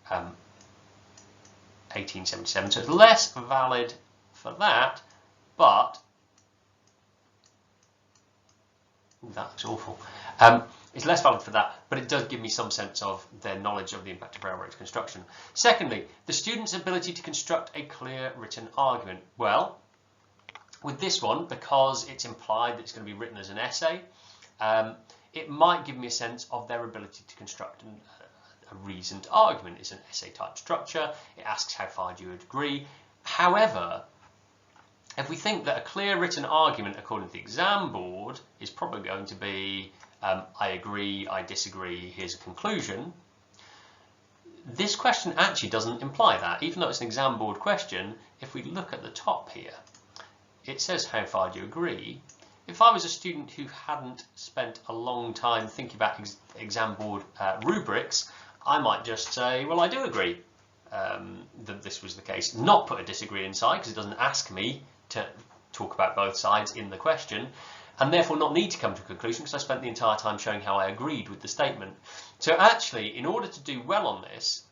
1877. So it's less valid for that, but that looks awful. It's less valid for that, but it does give me some sense of their knowledge of the impact of railroad construction. Secondly, the student's ability to construct a clear written argument. Well, with this one, because it's implied that it's going to be written as an essay, it might give me a sense of their ability to construct a reasoned argument. It's an essay type structure. It asks how far do you agree. However, if we think that a clear written argument according to the exam board is probably going to be I agree, I disagree, here's a conclusion, this question actually doesn't imply that. Even though it's an exam board question, if we look at the top here, it says how far do you agree. If I was a student who hadn't spent a long time thinking about exam board rubrics, I might just say, well, I do agree that this was the case. Not put a disagree inside because it doesn't ask me to talk about both sides in the question, and therefore not need to come to a conclusion because I spent the entire time showing how I agreed with the statement. So actually, in order to do well on this,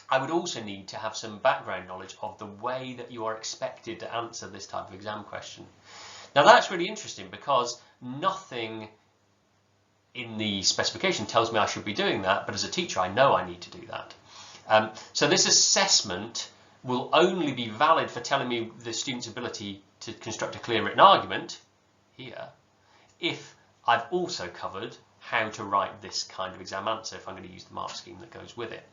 I would also need to have some background knowledge of the way that you are expected to answer this type of exam question. Now that's really interesting because nothing in the specification tells me I should be doing that, but as a teacher I know I need to do that. So this assessment will only be valid for telling me the student's ability to construct a clear written argument here if I've also covered how to write this kind of exam answer if I'm going to use the mark scheme that goes with it.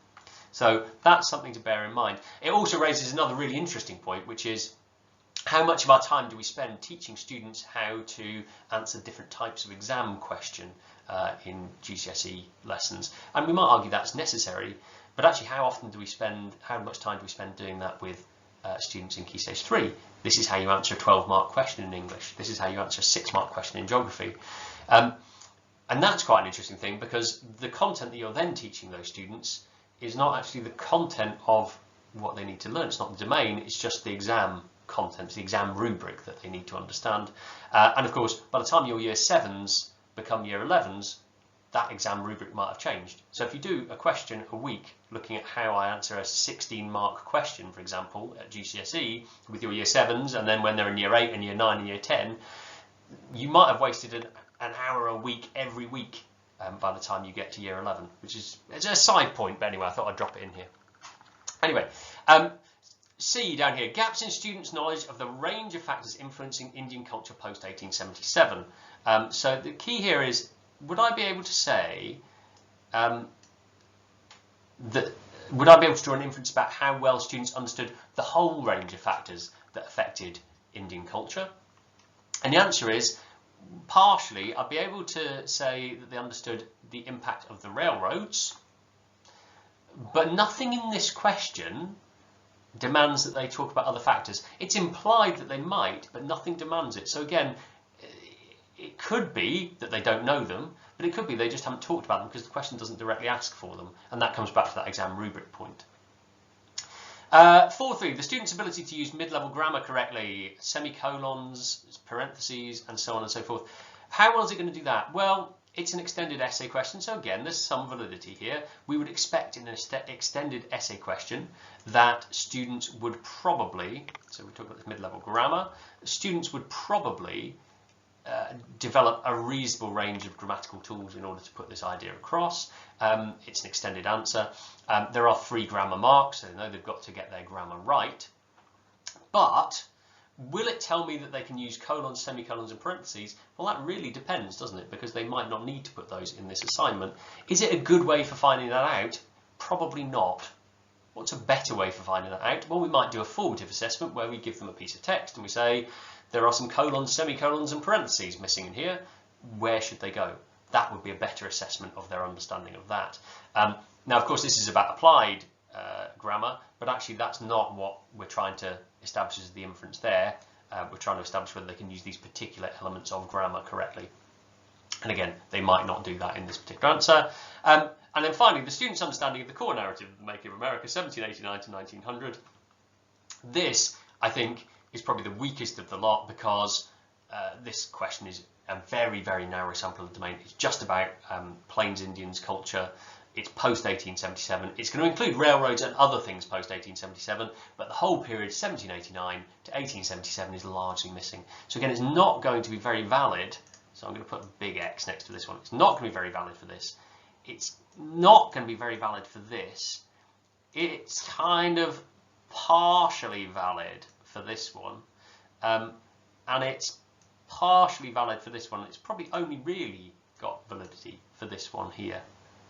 So that's something to bear in mind. It also raises another really interesting point, which is how much of our time do we spend teaching students how to answer different types of exam question in GCSE lessons? And we might argue that's necessary, but actually how much time do we spend doing that with students in Key Stage 3? This is how you answer a 12-mark question in English. This is how you answer a 6-mark question in geography. And that's quite an interesting thing because the content that you're then teaching those students is not actually the content of what they need to learn. It's not the domain, it's just the exam content, the exam rubric that they need to understand. And of course, by the time your Year 7s become Year 11s, that exam rubric might have changed. So if you do a question a week looking at how I answer a 16-mark question, for example, at GCSE with your Year 7s, and then when they're in Year 8 and Year 9 and Year 10, you might have wasted an hour a week every week by the time you get to Year 11, which is it's a side point, but anyway, I thought I'd drop it in here. Anyway, C down here, gaps in students' knowledge of the range of factors influencing Indian culture post-1877. So the key here is, would I be able to say would I be able to draw an inference about how well students understood the whole range of factors that affected Indian culture? And the answer is, partially, I'd be able to say that they understood the impact of the railroads, but nothing in this question demands that they talk about other factors. It's implied that they might, but nothing demands it. So again, it could be that they don't know them, but it could be they just haven't talked about them because the question doesn't directly ask for them, and that comes back to that exam rubric point. 4.3, the student's ability to use mid-level grammar correctly, semicolons, parentheses, and so on and so forth. How well is it going to do that? Well, it's an extended essay question, so again, there's some validity here. We would expect in an extended essay question that students would probably, so we talk about this mid-level grammar, students would probably develop a reasonable range of grammatical tools in order to put this idea across. It's an extended answer. There are 3 grammar marks, so they know they've got to get their grammar right. But will it tell me that they can use colons, semicolons and parentheses? Well, that really depends, doesn't it? Because they might not need to put those in this assignment. Is it a good way for finding that out? Probably not. What's a better way for finding that out? Well, we might do a formative assessment where we give them a piece of text and we say, there are some colons, semicolons and parentheses missing in here. Where should they go? That would be a better assessment of their understanding of that. Now, of course, this is about applied grammar, but actually that's not what we're trying to establish as the inference there. We're trying to establish whether they can use these particular elements of grammar correctly. And again, they might not do that in this particular answer. And then finally, the student's understanding of the core narrative of the making of America, 1789 to 1900. This, I think, is probably the weakest of the lot because this question is a very, very narrow sample of the domain. It's just about Plains Indians culture. It's post-1877. It's going to include railroads and other things post-1877, but the whole period, 1789 to 1877, is largely missing. So again, it's not going to be very valid. So I'm going to put a big X next to this one. It's not going to be very valid for this. It's not going to be very valid for this. It's kind of partially valid for this one, and it's partially valid for this one. It's probably only really got validity for this one here,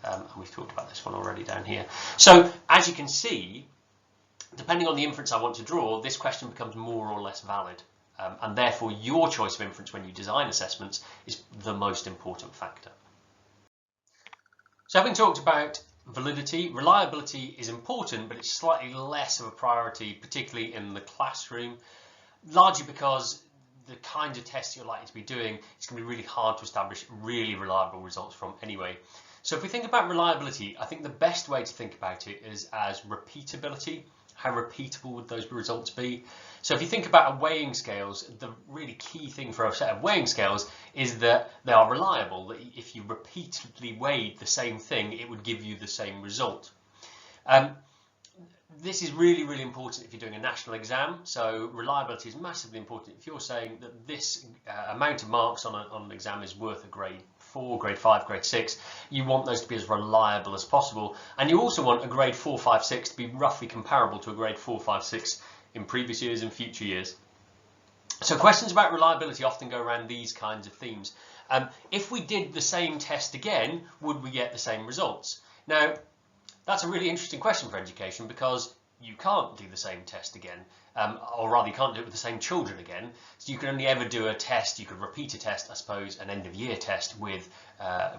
and we've talked about this one already down here. So as you can see, depending on the inference I want to draw, this question becomes more or less valid, and therefore your choice of inference when you design assessments is the most important factor. So having talked about validity, reliability is important, but it's slightly less of a priority, particularly in the classroom, largely because the kinds of tests you're likely to be doing, it's going to be really hard to establish really reliable results from anyway. So if we think about reliability, I think the best way to think about it is as repeatability. How repeatable would those results be? So if you think about weighing scales, the really key thing for a set of weighing scales is that they are reliable, that if you repeatedly weighed the same thing, it would give you the same result. This is really, really important if you're doing a national exam. So reliability is massively important. If you're saying that this amount of marks on an exam is worth a grade 4, grade 5, grade 6, you want those to be as reliable as possible. And you also want a grade 4, 5, 6 to be roughly comparable to a grade 4, 5, 6 in previous years and future years. So questions about reliability often go around these kinds of themes. If we did the same test again, would we get the same results? Now, that's a really interesting question for education because you can't do the same test again, or rather you can't do it with the same children again. So you can only ever do a test, you could repeat a test, I suppose, an end of year test with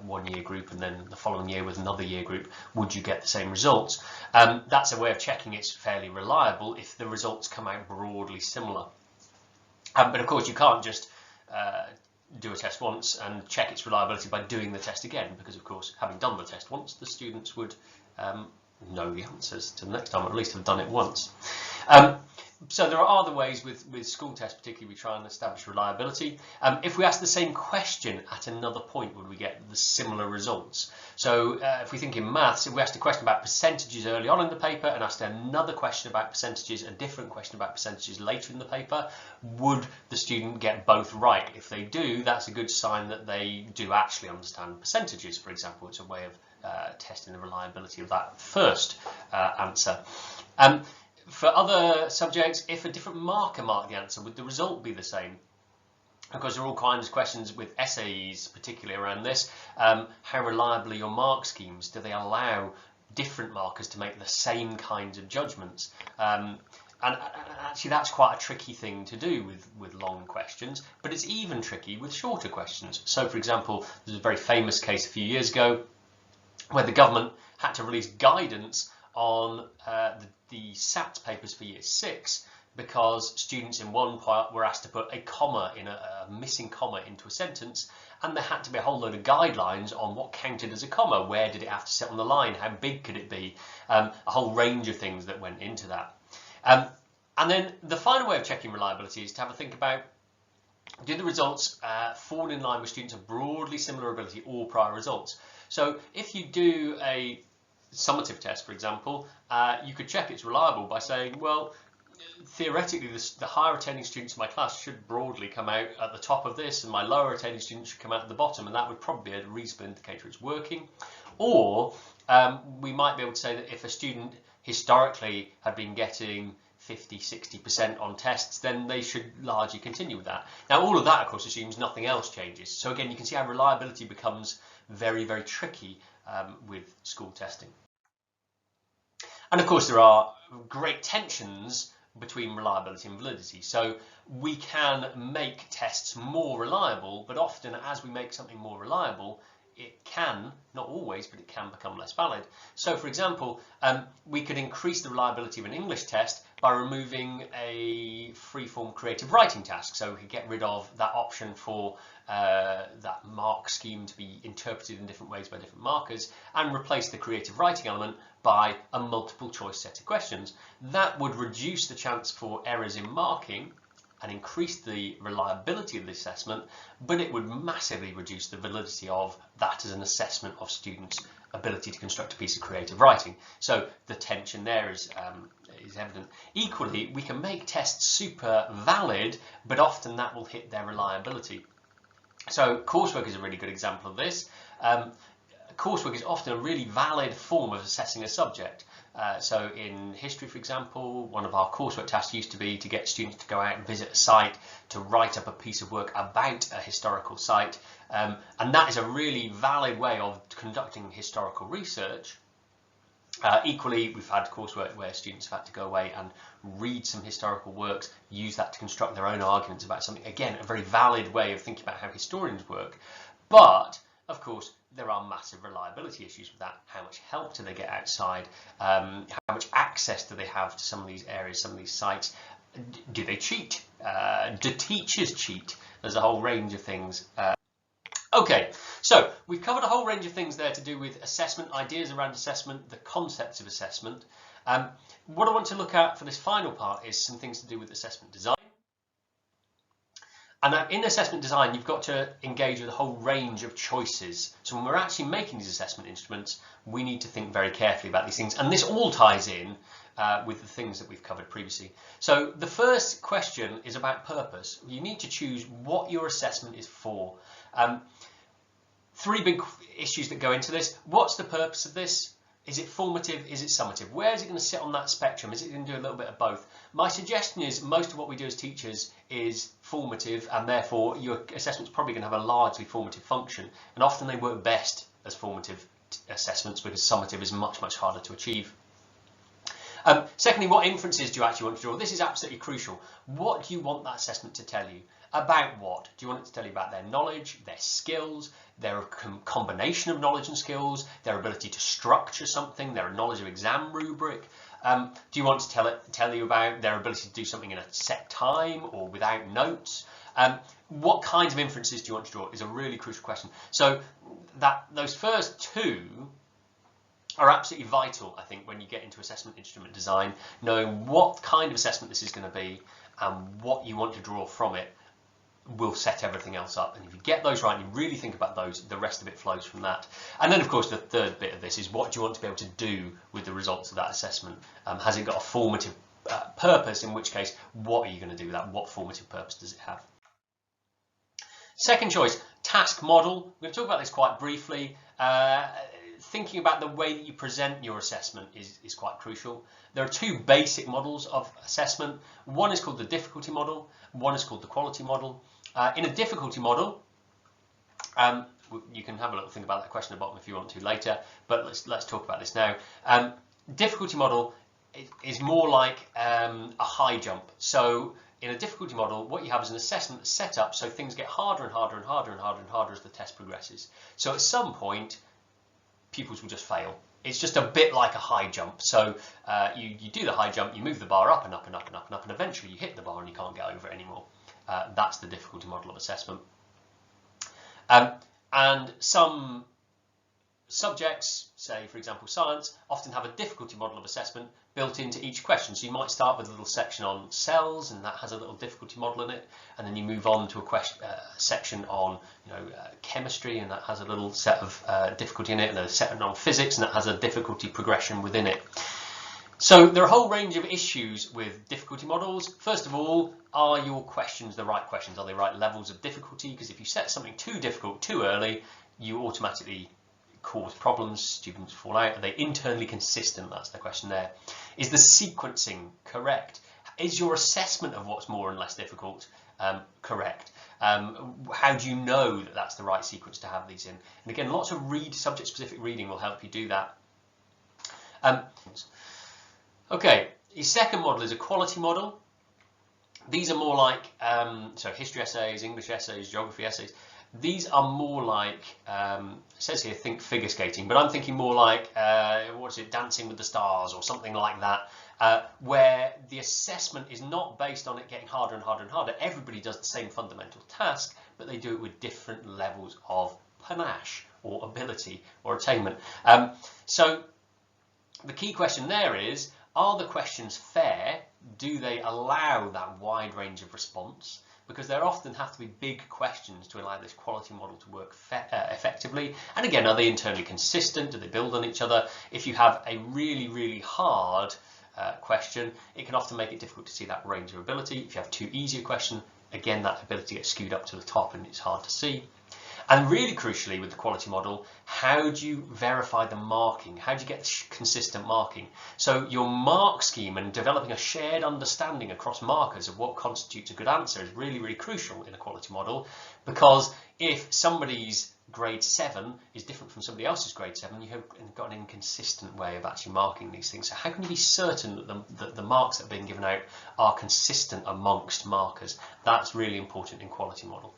one year group and then the following year with another year group. Would you get the same results? That's a way of checking it's fairly reliable if the results come out broadly similar. But of course you can't just do a test once and check its reliability by doing the test again, because of course having done the test once, the students would know the answers to the next time, or at least have done it once. So there are other ways with school tests, particularly we try and establish reliability. If we ask the same question at another point, would we get the similar results? So if we think in maths, if we asked a question about percentages early on in the paper and asked another question about percentages, a different question about percentages later in the paper, would the student get both right? If they do, that's a good sign that they do actually understand percentages, for example. It's a way of testing the reliability of that first answer. For other subjects, if a different marker marked the answer, would the result be the same? Because there are all kinds of questions with essays, particularly around this. How reliable are your mark schemes? Do they allow different markers to make the same kinds of judgments? And actually that's quite a tricky thing to do with long questions, but it's even tricky with shorter questions. So for example, there's a very famous case a few years ago where the government had to release guidance on the SAT papers for year 6 because students in one part were asked to put a comma in a missing comma into a sentence, and there had to be a whole load of guidelines on what counted as a comma, where did it have to sit on the line, how big could it be, a whole range of things that went into that. And then the final way of checking reliability is to have a think about, do the results fall in line with students of broadly similar ability or prior results? So if you do a summative test, for example, you could check it's reliable by saying, well, theoretically, the higher attending students in my class should broadly come out at the top of this, and my lower attending students should come out at the bottom, and that would probably be a reasonable indicator it's working. Or we might be able to say that if a student historically had been getting 50–60% on tests, then they should largely continue with that. Now, all of that, of course, assumes nothing else changes. So again, you can see how reliability becomes very, very tricky with school testing. And of course, there are great tensions between reliability and validity. So we can make tests more reliable, but often as we make something more reliable, it can, not always, but it can become less valid. So for example, we could increase the reliability of an English test by removing a free-form creative writing task. So we could get rid of that option for that mark scheme to be interpreted in different ways by different markers, and replace the creative writing element by a multiple choice set of questions. That would reduce the chance for errors in marking and increase the reliability of the assessment, but it would massively reduce the validity of that as an assessment of students' ability to construct a piece of creative writing. So the tension there is evident. Equally, we can make tests super valid, but often that will hit their reliability. So coursework is a really good example of this. Coursework is often a really valid form of assessing a subject. So in history, for example, one of our coursework tasks used to be to get students to go out and visit a site, to write up a piece of work about a historical site. And that is a really valid way of conducting historical research. Equally, we've had coursework where students have had to go away and read some historical works, use that to construct their own arguments about something. Again, a very valid way of thinking about how historians work. But, of course, there are massive reliability issues with that. How much help do they get outside? How much access do they have to some of these areas, some of these sites? Do they cheat? Do teachers cheat? There's a whole range of things. Okay, so we've covered a whole range of things there to do with assessment, ideas around assessment, the concepts of assessment. What I want to look at for this final part is some things to do with assessment design. And in assessment design, you've got to engage with a whole range of choices. So when we're actually making these assessment instruments, we need to think very carefully about these things. And this all ties in with the things that we've covered previously. So the first question is about purpose. You need to choose what your assessment is for. Three big issues that go into this. What's the purpose of this? Is it formative? Is it summative? Where is it going to sit on that spectrum? Is it going to do a little bit of both? My suggestion is most of what we do as teachers is formative, and therefore your assessment's probably going to have a largely formative function. And often they work best as formative assessments because summative is much, much harder to achieve. Secondly, what inferences do you actually want to draw? This is absolutely crucial. What do you want that assessment to tell you? About what? Do you want it to tell you about their knowledge, their skills, their combination of knowledge and skills, their ability to structure something, their knowledge of exam rubric? Do you want to tell you about their ability to do something in a set time or without notes? What kinds of inferences do you want to draw is a really crucial question. So those first two are absolutely vital, I think, when you get into assessment instrument design, knowing what kind of assessment this is going to be and what you want to draw from it will set everything else up. And if you get those right and you really think about those, the rest of it flows from that. And then, of course, the third bit of this is what do you want to be able to do with the results of that assessment? Has it got a formative purpose? In which case, what are you going to do with that? What formative purpose does it have? Second choice, task model. I'm going to talk about this quite briefly. Thinking about the way that you present your assessment is quite crucial. There are two basic models of assessment. One is called the difficulty model, one is called the quality model. In a difficulty model, you can have a little think about that question at the bottom if you want to later, but let's talk about this now. Difficulty model is more like a high jump. So in a difficulty model, what you have is an assessment that's set up so things get harder and harder and harder and harder and harder as the test progresses. So at some point, pupils will just fail. It's just a bit like a high jump. So you do the high jump, you move the bar up and up and up and up and up, and eventually you hit the bar and you can't get over it anymore. That's the difficulty model of assessment. And some subjects, say for example science, often have a difficulty model of assessment built into each question. So you might start with a little section on cells, and that has a little difficulty model in it, and then you move on to a section on chemistry, and that has a little set of difficulty in it, and a section on physics, and that has a difficulty progression within it. So there are a whole range of issues with difficulty models. First of all, are your questions the right questions? Are they right levels of difficulty? Because if you set something too difficult too early, you automatically cause problems, students fall out. Are they internally consistent? That's the question there. Is the sequencing correct? Is your assessment of what's more and less difficult correct? How do you know that that's the right sequence to have these in? And again, lots of subject-specific reading will help you do that. Okay, your second model is a quality model. These are more like, so history essays, English essays, geography essays. These are more like, it says here think figure skating, but I'm thinking more like, Dancing with the Stars or something like that, where the assessment is not based on it getting harder and harder and harder. Everybody does the same fundamental task, but they do it with different levels of panache or ability or attainment. So the key question there is, are the questions fair? Do they allow that wide range of response? Because there often have to be big questions to allow this quality model to work effectively. And again, are they internally consistent? Do they build on each other? If you have a really, really hard question, it can often make it difficult to see that range of ability. If you have too easy a question, again, that ability gets skewed up to the top and it's hard to see. And really crucially with the quality model, how do you verify the marking? How do you get consistent marking? So your mark scheme and developing a shared understanding across markers of what constitutes a good answer is really, really crucial in a quality model, because if somebody's grade 7 is different from somebody else's grade 7, you have got an inconsistent way of actually marking these things. So how can you be certain that the marks that are being given out are consistent amongst markers? That's really important in quality model.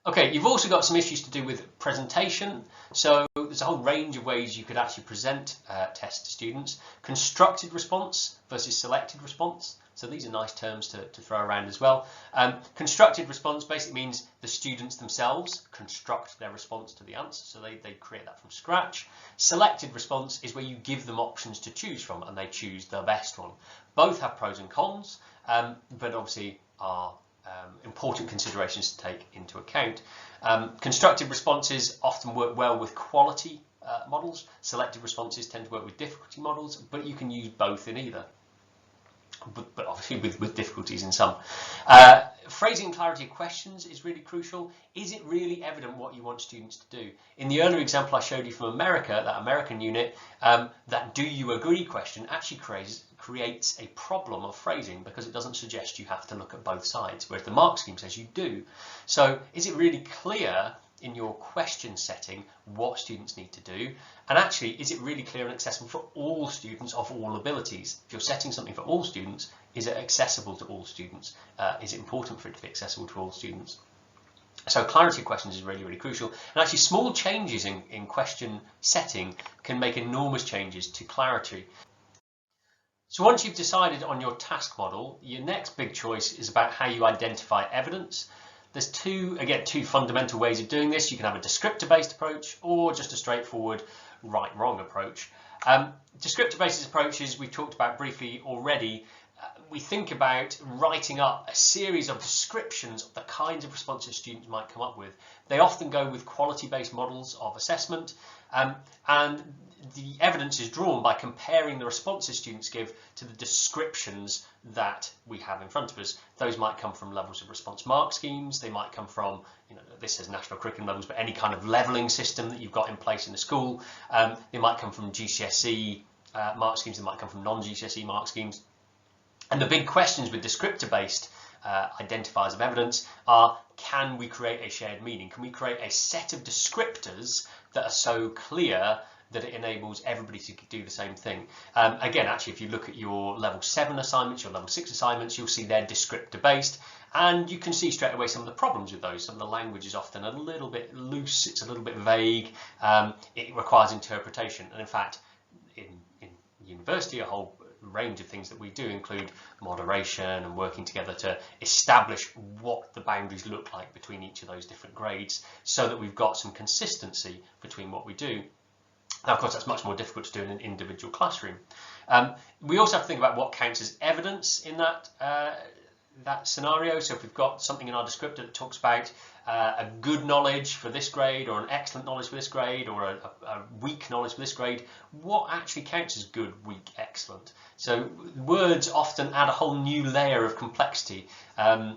Okay, you've also got some issues to do with presentation. So there's a whole range of ways you could actually present tests to students. Constructed response versus selected response. So these are nice terms to throw around as well. Constructed response basically means the students themselves construct their response to the answer. So they create that from scratch. Selected response is where you give them options to choose from and they choose the best one. Both have pros and cons, but obviously are important considerations to take into account. Constructive responses often work well with quality models. Selective responses tend to work with difficulty models, but you can use both in either. But obviously with difficulties in some. Phrasing and clarity of questions is really crucial. Is it really evident what you want students to do? In the earlier example I showed you from America, that American unit, that do you agree question actually creates a problem of phrasing because it doesn't suggest you have to look at both sides, whereas the mark scheme says you do. So is it really clear in your question setting what students need to do? And actually, is it really clear and accessible for all students of all abilities? If you're setting something for all students, is it accessible to all students? Is it important for it to be accessible to all students? So clarity of questions is really, really crucial. And actually small changes in question setting can make enormous changes to clarity. So once you've decided on your task model, your next big choice is about how you identify evidence. There's two fundamental ways of doing this. You can have a descriptor-based approach or just a straightforward right-wrong approach. Descriptor-based approaches we talked about briefly already. We think about writing up a series of descriptions of the kinds of responses students might come up with. They often go with quality-based models of assessment, and the evidence is drawn by comparing the responses students give to the descriptions that we have in front of us. Those might come from levels of response mark schemes. They might come from, this says national curriculum levels, but any kind of levelling system that you've got in place in the school. They might come from GCSE mark schemes. They might come from non-GCSE mark schemes. And the big questions with descriptor-based identifiers of evidence are, can we create a shared meaning? Can we create a set of descriptors that are so clear that it enables everybody to do the same thing? Again, actually, if you look at your level 7 assignments, your level 6 assignments, you'll see they're descriptor-based, and you can see straight away some of the problems with those. Some of the language is often a little bit loose, it's a little bit vague, it requires interpretation, and in fact, in university, a whole range of things that we do include moderation and working together to establish what the boundaries look like between each of those different grades so that we've got some consistency between what we do. Now, of course, that's much more difficult to do in an individual classroom. We also have to think about what counts as evidence in that scenario. So if we've got something in our descriptor that talks about a good knowledge for this grade, or an excellent knowledge for this grade, or a weak knowledge for this grade, what actually counts as good, weak, excellent? So words often add a whole new layer of complexity. I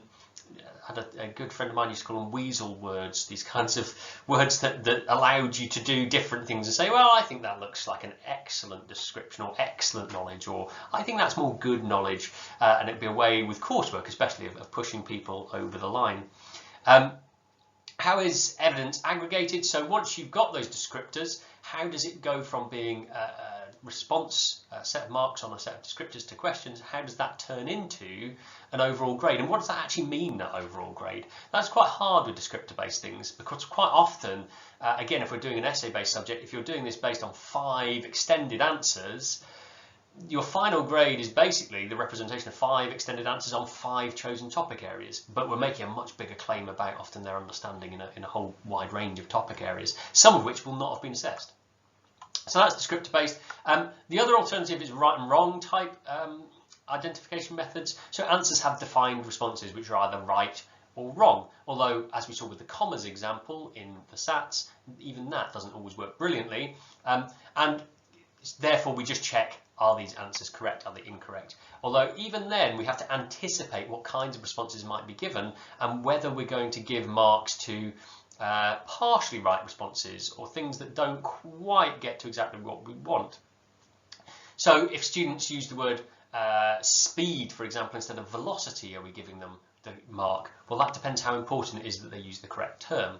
had a good friend of mine used to call them weasel words, these kinds of words that allowed you to do different things and say, well, I think that looks like an excellent description or excellent knowledge, or I think that's more good knowledge, and it'd be a way with coursework especially of pushing people over the line. How is evidence aggregated? So once you've got those descriptors, how does it go from being a response, a set of marks on a set of descriptors to questions? How does that turn into an overall grade? And what does that actually mean, that overall grade? That's quite hard with descriptor-based things, because quite often, again, if we're doing an essay-based subject, if you're doing this based on 5 extended answers, your final grade is basically the representation of 5 extended answers on 5 chosen topic areas, but we're making a much bigger claim about often their understanding in a whole wide range of topic areas, some of which will not have been assessed. So that's descriptor based. The other alternative is right and wrong type identification methods. So answers have defined responses which are either right or wrong, although as we saw with the commas example in the SATs, even that doesn't always work brilliantly, and therefore we just check, are these answers correct, are they incorrect? Although even then we have to anticipate what kinds of responses might be given and whether we're going to give marks to partially right responses or things that don't quite get to exactly what we want. So if students use the word speed, for example, instead of velocity, are we giving them the mark? Well, that depends how important it is that they use the correct term.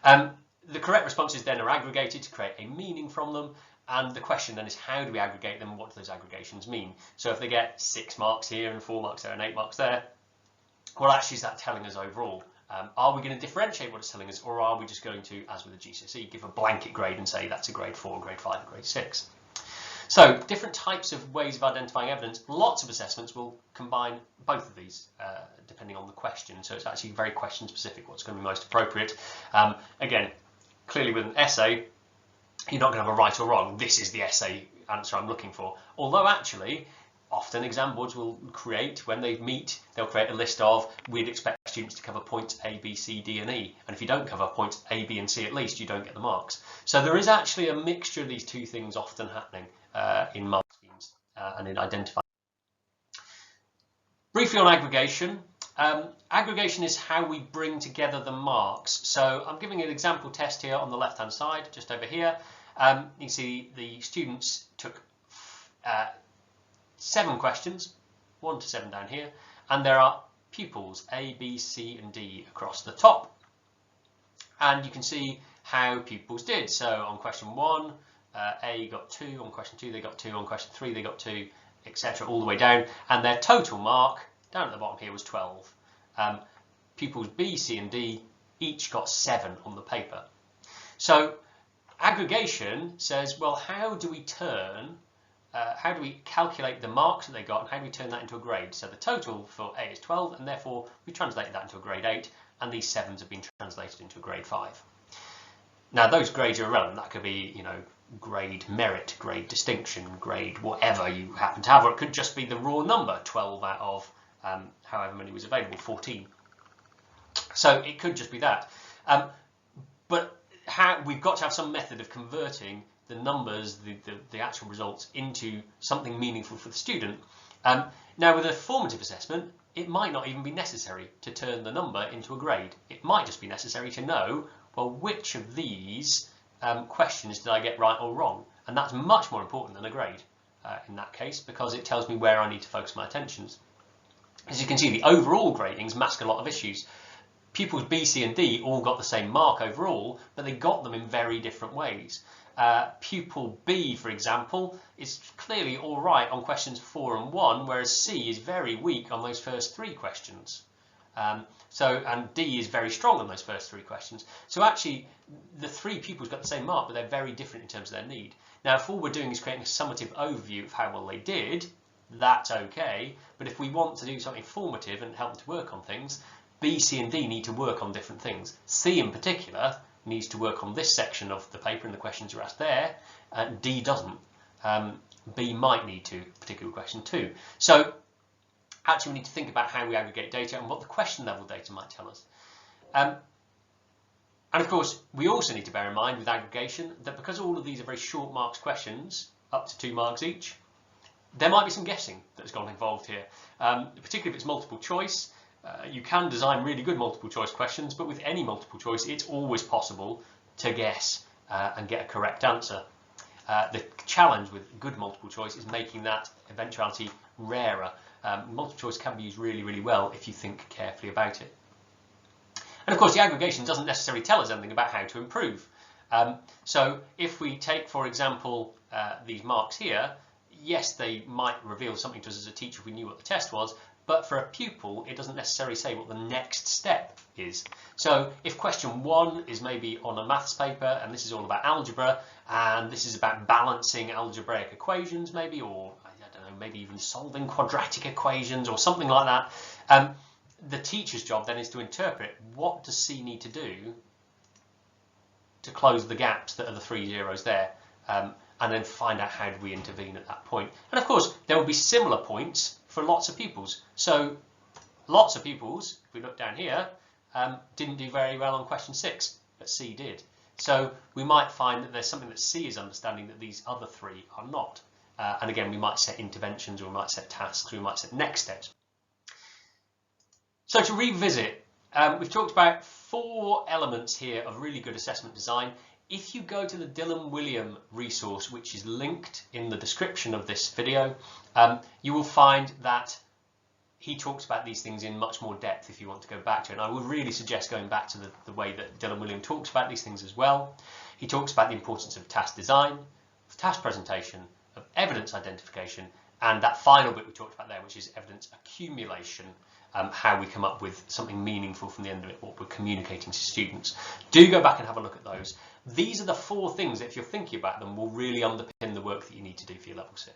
The correct responses then are aggregated to create a meaning from them, and the question then is, how do we aggregate them? What do those aggregations mean? So if they get 6 marks here and 4 marks there and 8 marks there, well, actually is that telling us overall? Are we going to differentiate what it's telling us, or are we just going to, as with the GCSE, give a blanket grade and say that's a grade 4, grade 5, grade 6? So different types of ways of identifying evidence. Lots of assessments will combine both of these depending on the question. So it's actually very question specific what's going to be most appropriate. Again, clearly with an essay, you're not going to have a right or wrong. This is the essay answer I'm looking for. Although actually, often exam boards will create, when they meet, they'll create a list of, we'd expect students to cover points A, B, C, D and E. And if you don't cover points A, B and C at least, you don't get the marks. So there is actually a mixture of these two things often happening in mark schemes and in identifying. Briefly on aggregation. Aggregation is how we bring together the marks. So I'm giving an example test here on the left hand side, just over here. You can see the students took 7 questions, 1 to 7 down here, and there are pupils A, B, C and D across the top. And you can see how pupils did. So on question 1, A got 2, on question 2 they got 2, on question 3 they got 2, etc. all the way down, and their total mark down at the bottom here was 12. Pupils B, C and D each got 7 on the paper. So aggregation says, well, how do we calculate the marks that they got and how do we turn that into a grade? So the total for A is 12 and therefore we translated that into a grade 8 and these 7s have been translated into a grade 5. Now those grades are irrelevant. That could be, you know, grade merit, grade distinction, grade whatever you happen to have, or it could just be the raw number, 12 out of however many was available, 14. So it could just be that. But we've got to have some method of converting the numbers, the actual results, into something meaningful for the student. Now with a formative assessment, it might not even be necessary to turn the number into a grade. It might just be necessary to know, well, which of these questions did I get right or wrong? And that's much more important than a grade in that case, because it tells me where I need to focus my attentions. As you can see, the overall gradings mask a lot of issues. Pupils B, C and D all got the same mark overall, but they got them in very different ways. Pupil B, for example, is clearly all right on questions 4 and 1, whereas C is very weak on those first 3 questions. And D is very strong on those first 3 questions. So actually, the 3 pupils got the same mark, but they're very different in terms of their need. Now, if all we're doing is creating a summative overview of how well they did, that's okay. But if we want to do something formative and help them to work on things, B, C and D need to work on different things. C in particular needs to work on this section of the paper and the questions are asked there, and D doesn't. B might need to, particular question too. So actually we need to think about how we aggregate data and what the question level data might tell us. And of course, we also need to bear in mind with aggregation that because all of these are very short marks questions, up to 2 marks each, there might be some guessing that's gone involved here, particularly if it's multiple choice. You can design really good multiple choice questions, but with any multiple choice, it's always possible to guess and get a correct answer. The challenge with good multiple choice is making that eventuality rarer. Multiple choice can be used really, really well if you think carefully about it. And of course, the aggregation doesn't necessarily tell us anything about how to improve. So if we take, for example, these marks here, yes, they might reveal something to us as a teacher if we knew what the test was, but for a pupil, it doesn't necessarily say what the next step is. So if question 1 is maybe on a maths paper, and this is all about algebra, and this is about balancing algebraic equations maybe, or I don't know, maybe even solving quadratic equations or something like that, the teacher's job then is to interpret what does C need to do to close the gaps that are the 3 zeros there, and then find out how do we intervene at that point. And of course, there will be similar points for lots of pupils. So lots of pupils, if we look down here, didn't do very well on question 6, but C did. So we might find that there's something that C is understanding that these other 3 are not. And again, we might set interventions, or we might set tasks, or we might set next steps. So to revisit, we've talked about 4 elements here of really good assessment design. If you go to the Dylan William resource, which is linked in the description of this video, you will find that he talks about these things in much more depth if you want to go back to it. And I would really suggest going back to the way that Dylan William talks about these things as well. He talks about the importance of task design, of task presentation, of evidence identification, and that final bit we talked about there, which is evidence accumulation, how we come up with something meaningful from the end of it, what we're communicating to students. Do go back and have a look at those. These are the 4 things that if you're thinking about them will really underpin the work that you need to do for your level 6.